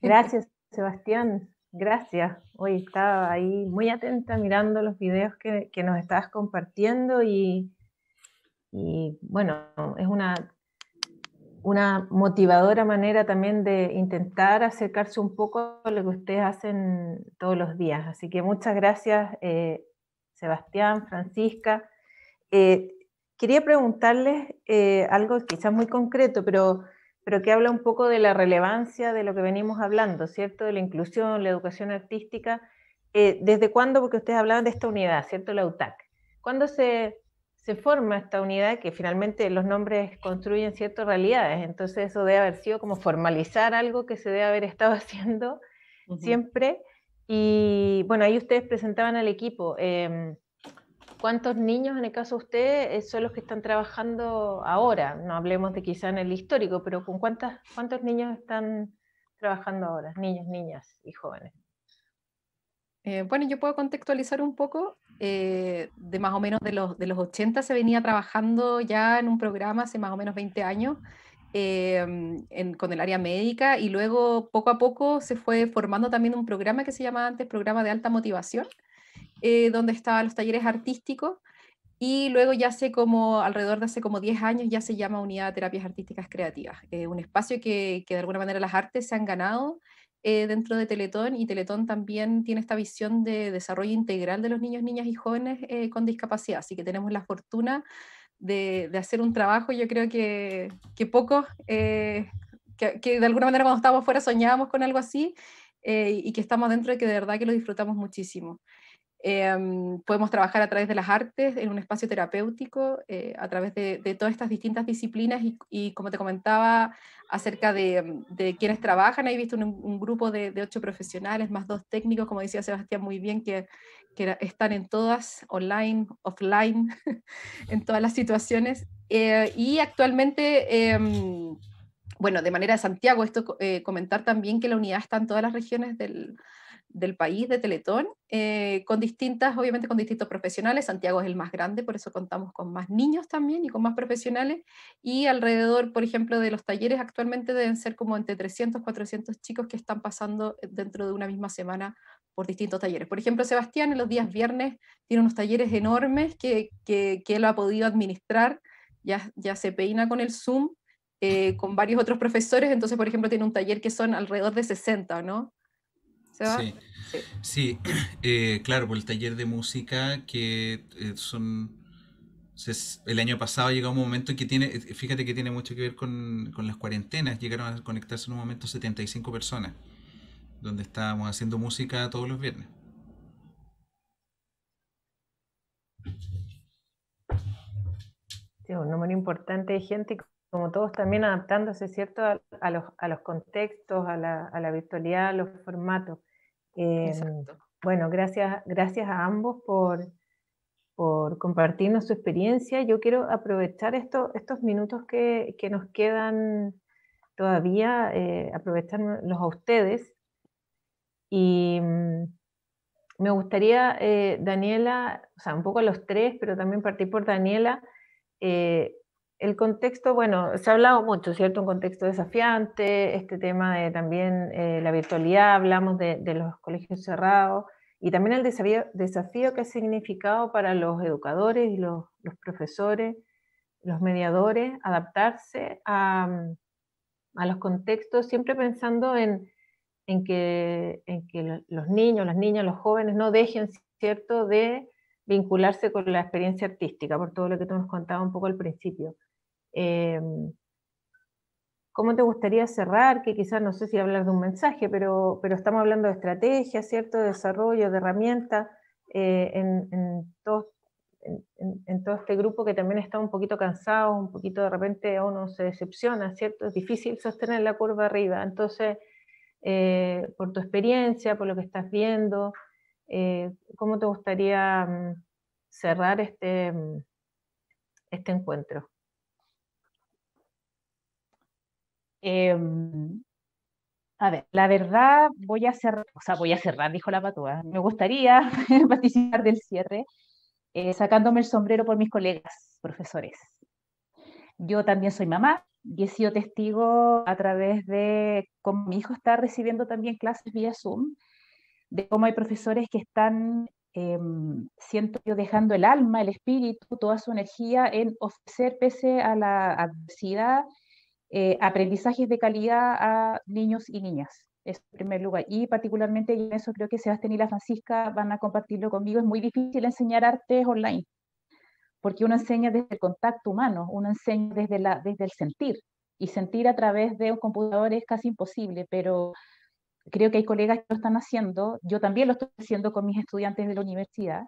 Gracias, Sebastián. Gracias. Hoy estaba ahí muy atenta mirando los videos que nos estabas compartiendo y bueno, es una motivadora manera también de intentar acercarse un poco a lo que ustedes hacen todos los días. Así que muchas gracias, Sebastián, Francisca. Quería preguntarles algo quizás muy concreto, pero que habla un poco de la relevancia de lo que venimos hablando, ¿cierto? De la inclusión, la educación artística. ¿Desde cuándo? Porque ustedes hablaban de esta unidad, ¿cierto? La UTAC. ¿Cuándo se forma esta unidad? Que finalmente los nombres construyen ciertas realidades, entonces eso debe haber sido como formalizar algo que se debe haber estado haciendo siempre. Y bueno, ahí ustedes presentaban al equipo. ¿Cuántos niños, en el caso de ustedes, son los que están trabajando ahora? No hablemos de quizá en el histórico, pero ¿con cuántos niños están trabajando ahora? Niños, niñas y jóvenes. Bueno, yo puedo contextualizar un poco. De más o menos de los 80 se venía trabajando ya en un programa hace más o menos 20 años con el área médica, y luego poco a poco se fue formando también un programa que se llamaba antes Programa de Alta Motivación, donde estaban los talleres artísticos, y luego ya alrededor de hace como 10 años ya se llama Unidad de Terapias Artísticas Creativas, un espacio que de alguna manera las artes se han ganado dentro de Teletón, y Teletón también tiene esta visión de desarrollo integral de los niños, niñas y jóvenes con discapacidad, así que tenemos la fortuna de hacer un trabajo, yo creo que pocos, que de alguna manera cuando estábamos fuera soñábamos con algo así, y que estamos dentro de que de verdad que lo disfrutamos muchísimo. Podemos trabajar a través de las artes en un espacio terapéutico, a través de todas estas distintas disciplinas, y como te comentaba acerca de quienes trabajan, ahí he visto un grupo de 8 profesionales, más 2 técnicos, como decía Sebastián muy bien, que están en todas, online, offline, en todas las situaciones, y actualmente, bueno, de manera de Santiago, comentar también que la unidad está en todas las regiones del país de Teletón, obviamente con distintos profesionales. Santiago es el más grande, por eso contamos con más niños también y con más profesionales, y alrededor, por ejemplo, de los talleres actualmente deben ser como entre 300, 400 chicos que están pasando dentro de una misma semana por distintos talleres. Por ejemplo, Sebastián en los días viernes tiene unos talleres enormes que él ha podido administrar, ya se peina con el Zoom, con varios otros profesores, entonces, por ejemplo, tiene un taller que son alrededor de 60, ¿no? Sí, sí. Claro, por el taller de música que el año pasado llegó un momento que fíjate que tiene mucho que ver con las cuarentenas, llegaron a conectarse en un momento 75 personas, donde estábamos haciendo música todos los viernes. Sí, un número importante de gente, como todos también adaptándose, ¿cierto?, a los contextos, a la virtualidad, a los formatos. Bueno, gracias a ambos por compartirnos su experiencia. Yo quiero aprovechar estos minutos que nos quedan todavía, aprovecharlos a ustedes. Y me gustaría, Daniela, o sea, un poco a los tres, pero también partir por Daniela. El contexto, bueno, se ha hablado mucho, ¿cierto? Un contexto desafiante, este tema de también la virtualidad, hablamos de los colegios cerrados, y también el desafío que ha significado para los educadores y los profesores, los mediadores, adaptarse a los contextos, siempre pensando en que los niños, las niñas, los jóvenes no dejen, ¿cierto?, de vincularse con la experiencia artística, por todo lo que tú nos contabas un poco al principio. ¿Cómo te gustaría cerrar? Que quizás, no sé si hablar de un mensaje, pero estamos hablando de estrategia, ¿cierto?, de desarrollo, de herramientas, en todo este grupo que también está un poquito cansado, un poquito de repente uno se decepciona, ¿cierto? Es difícil sostener la curva arriba. Entonces, por tu experiencia, por lo que estás viendo, ¿cómo te gustaría cerrar este encuentro? A ver, la verdad voy a cerrar, dijo la patúa. Me gustaría participar del cierre, sacándome el sombrero por mis colegas profesores. Yo también soy mamá, y he sido testigo a través de cómo mi hijo está recibiendo también clases vía Zoom, de cómo hay profesores que están, siento yo, dejando el alma, el espíritu, toda su energía en ofrecer, pese a la adversidad, aprendizajes de calidad a niños y niñas. Es en primer lugar. Y particularmente, y en eso creo que Sebastián y la Francisca van a compartirlo conmigo, es muy difícil enseñar artes online, porque uno enseña desde el contacto humano, uno enseña desde el sentir, y sentir a través de un computador es casi imposible, pero creo que hay colegas que lo están haciendo, yo también lo estoy haciendo con mis estudiantes de la universidad,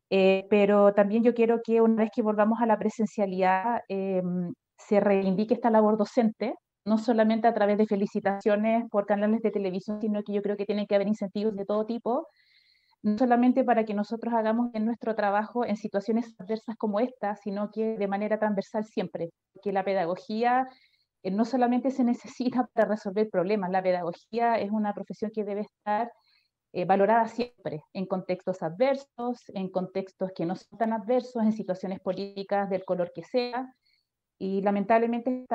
pero también yo quiero que una vez que volvamos a la presencialidad, se reivindique esta labor docente, no solamente a través de felicitaciones por canales de televisión, sino que yo creo que tienen que haber incentivos de todo tipo, no solamente para que nosotros hagamos en nuestro trabajo en situaciones adversas como esta, sino que de manera transversal siempre, porque la pedagogía no solamente se necesita para resolver problemas, la pedagogía es una profesión que debe estar valorada siempre, en contextos adversos, en contextos que no son tan adversos, en situaciones políticas del color que sea, y lamentablemente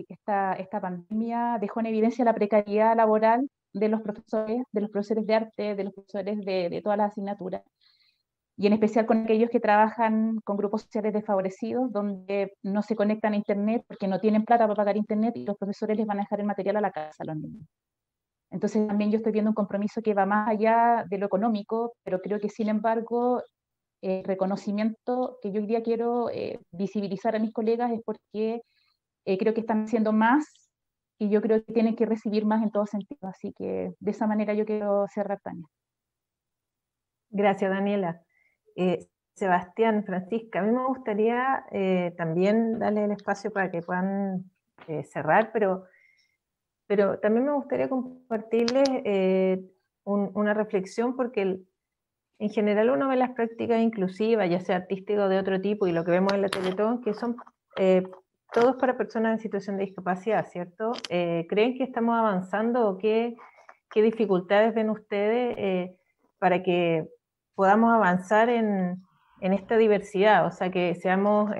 esta pandemia dejó en evidencia la precariedad laboral de los profesores de arte, de los profesores de todas las asignaturas, y en especial con aquellos que trabajan con grupos sociales desfavorecidos, donde no se conectan a internet porque no tienen plata para pagar internet y los profesores les van a dejar el material a la casa a los niños. Entonces también yo estoy viendo un compromiso que va más allá de lo económico, pero creo que sin embargo el reconocimiento que yo hoy día quiero visibilizar a mis colegas es porque creo que están haciendo más y yo creo que tienen que recibir más en todo sentido. Así que de esa manera yo quiero cerrar, Tania. Gracias, Daniela. Sebastián, Francisca, a mí me gustaría también darle el espacio para que puedan cerrar, pero también me gustaría compartirles una reflexión, porque en general uno ve las prácticas inclusivas, ya sea artística o de otro tipo, y lo que vemos en la Teletón, que son todos para personas en situación de discapacidad, ¿cierto? ¿Creen que estamos avanzando o qué dificultades ven ustedes para que podamos avanzar en esta diversidad? O sea, que seamos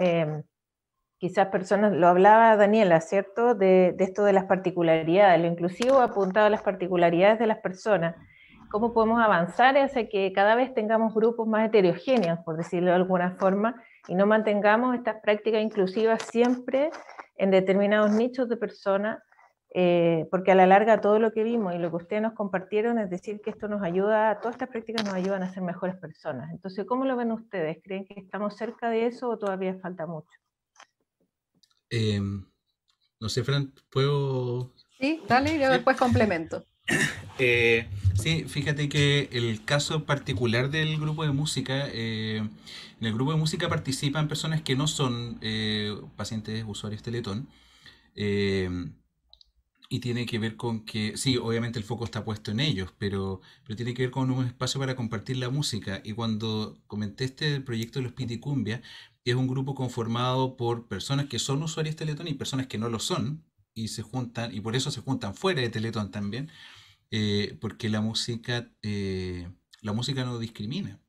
quizás personas, lo hablaba Daniela, ¿cierto? De esto de las particularidades, lo inclusivo apuntado a las particularidades de las personas. ¿Cómo podemos avanzar hacia que cada vez tengamos grupos más heterogéneos, por decirlo de alguna forma, y no mantengamos estas prácticas inclusivas siempre en determinados nichos de personas? Porque a la larga todo lo que vimos y lo que ustedes nos compartieron es decir que esto nos ayuda, todas estas prácticas nos ayudan a ser mejores personas. Entonces, ¿cómo lo ven ustedes? ¿Creen que estamos cerca de eso o todavía falta mucho? No sé, Fran, ¿puedo...? Sí, dale, yo después complemento. Sí, fíjate que el caso particular del grupo de música, en el grupo de música participan personas que no son pacientes usuarios Teletón, y tiene que ver con que, sí, obviamente el foco está puesto en ellos, pero tiene que ver con un espacio para compartir la música. Y cuando comenté este proyecto de los Piticumbia, es un grupo conformado por personas que son usuarios Teletón y personas que no lo son, y se juntan, y por eso se juntan fuera de Teletón también, porque la música no discrimina.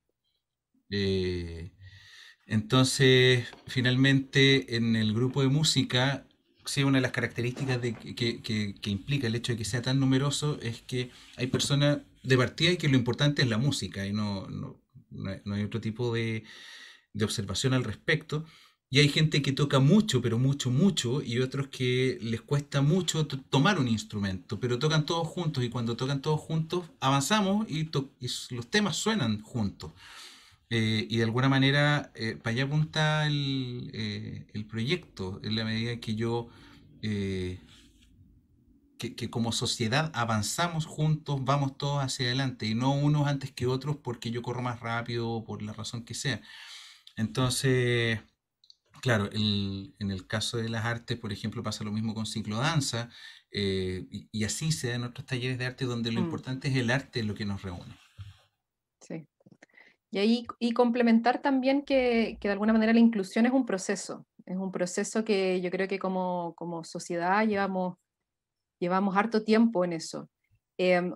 Entonces, finalmente, en el grupo de música, sí, una de las características que implica el hecho de que sea tan numeroso es que hay personas de partida y que lo importante es la música y no hay otro tipo de observación al respecto. Y hay gente que toca mucho, pero mucho, y otros que les cuesta mucho tomar un instrumento, pero tocan todos juntos, y cuando tocan todos juntos avanzamos y los temas suenan juntos. Y de alguna manera para allá apunta el proyecto, en la medida que que como sociedad avanzamos juntos, vamos todos hacia adelante, y no unos antes que otros porque yo corro más rápido o por la razón que sea. Entonces... Claro, en el caso de las artes, por ejemplo, pasa lo mismo con ciclodanza, y así se da en otros talleres de arte donde lo importante es el arte, lo que nos reúne. Sí. Y ahí complementar también que de alguna manera la inclusión es un proceso que yo creo que como sociedad llevamos harto tiempo en eso.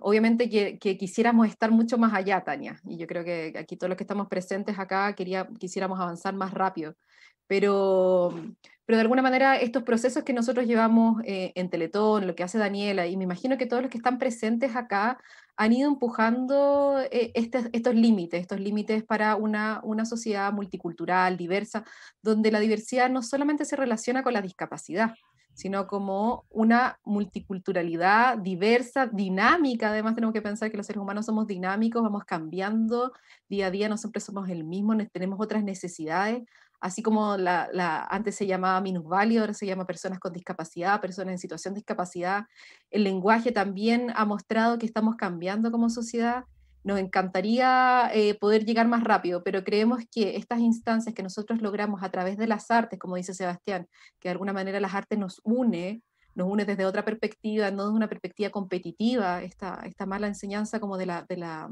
Obviamente que quisiéramos estar mucho más allá, Tania, y yo creo que aquí todos los que estamos presentes acá quisiéramos avanzar más rápido, pero de alguna manera estos procesos que nosotros llevamos en Teletón, lo que hace Daniela, y me imagino que todos los que están presentes acá han ido empujando estos límites para una sociedad multicultural, diversa, donde la diversidad no solamente se relaciona con la discapacidad, sino como una multiculturalidad diversa, dinámica. Además tenemos que pensar que los seres humanos somos dinámicos, vamos cambiando día a día, no siempre somos el mismo, tenemos otras necesidades, así como antes se llamaba minusválido, ahora se llama personas con discapacidad, personas en situación de discapacidad. El lenguaje también ha mostrado que estamos cambiando como sociedad. Nos encantaría poder llegar más rápido, pero creemos que estas instancias que nosotros logramos a través de las artes, como dice Sebastián, que de alguna manera las artes nos une desde otra perspectiva, no desde una perspectiva competitiva, esta mala enseñanza como de la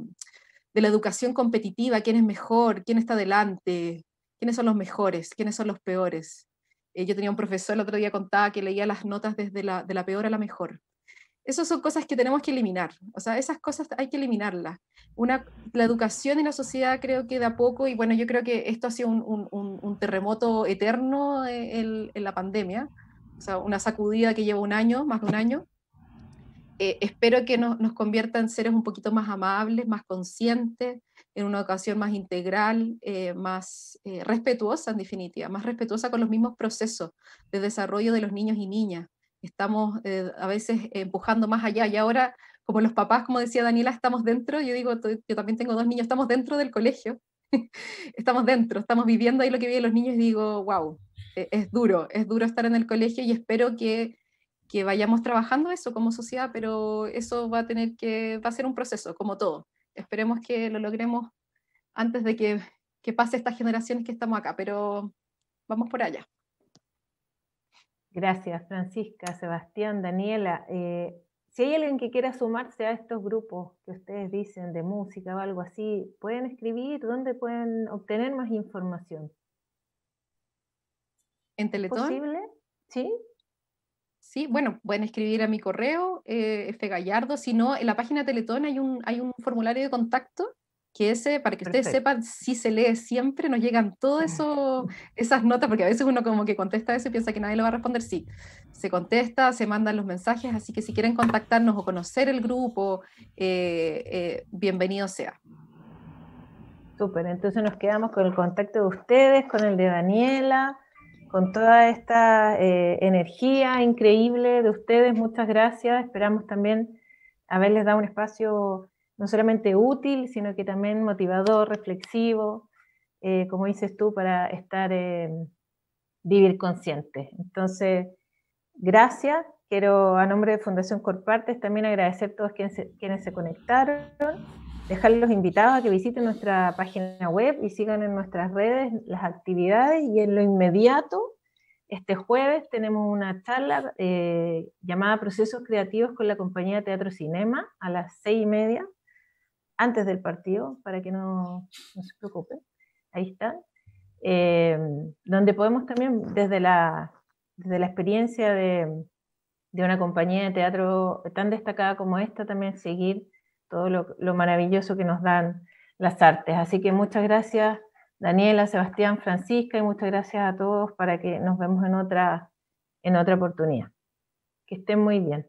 educación competitiva, quién es mejor, quién está delante, quiénes son los mejores, quiénes son los peores. Yo tenía un profesor el otro día contaba que leía las notas desde de la peor a la mejor. Esas son cosas que tenemos que eliminar, o sea, esas cosas hay que eliminarlas. La educación y la sociedad creo que de a poco, y bueno, yo creo que esto ha sido un terremoto eterno en la pandemia, o sea, una sacudida que lleva un año, más de un año. Espero que nos convierta en seres un poquito más amables, más conscientes, en una educación más integral, más respetuosa en definitiva, más respetuosa con los mismos procesos de desarrollo de los niños y niñas. Estamos a veces empujando más allá, y ahora, como los papás, como decía Daniela, estamos dentro, yo digo, yo también tengo 2 niños, estamos dentro del colegio, estamos dentro, estamos viviendo ahí lo que viven los niños, y digo, wow, es duro estar en el colegio, y espero que vayamos trabajando eso como sociedad, pero eso va a ser un proceso, como todo. Esperemos que lo logremos antes de que pase estas generaciones que estamos acá, pero vamos por allá. Gracias, Francisca, Sebastián, Daniela. Si hay alguien que quiera sumarse a estos grupos que ustedes dicen de música o algo así, ¿pueden escribir? ¿Dónde pueden obtener más información? ¿En Teletón? ¿Es posible? ¿Sí? Sí, bueno, pueden escribir a mi correo, fgallardo, si no, en la página de Teletón hay un formulario de contacto, que ese, para que ustedes sepan, sí se lee siempre, nos llegan todas esas notas, porque a veces uno como que contesta eso y piensa que nadie lo va a responder. Sí, se contesta, se mandan los mensajes, así que si quieren contactarnos o conocer el grupo, bienvenido sea. Súper, entonces nos quedamos con el contacto de ustedes, con el de Daniela, con toda esta energía increíble de ustedes. Muchas gracias, esperamos también haberles dado un espacio no solamente útil, sino que también motivador, reflexivo, como dices tú, para vivir conscientes. Entonces, gracias. Quiero, a nombre de Fundación Corpartes, también agradecer a todos quienes se conectaron, dejarlos invitados a que visiten nuestra página web y sigan en nuestras redes las actividades, y en lo inmediato, este jueves tenemos una charla llamada Procesos Creativos con la compañía Teatro Cinema a las 6:30, antes del partido, para que no se preocupen, ahí están, donde podemos también, desde la experiencia de una compañía de teatro tan destacada como esta, también seguir todo lo maravilloso que nos dan las artes. Así que muchas gracias, Daniela, Sebastián, Francisca, y muchas gracias a todos, para que nos vemos en otra oportunidad. Que estén muy bien.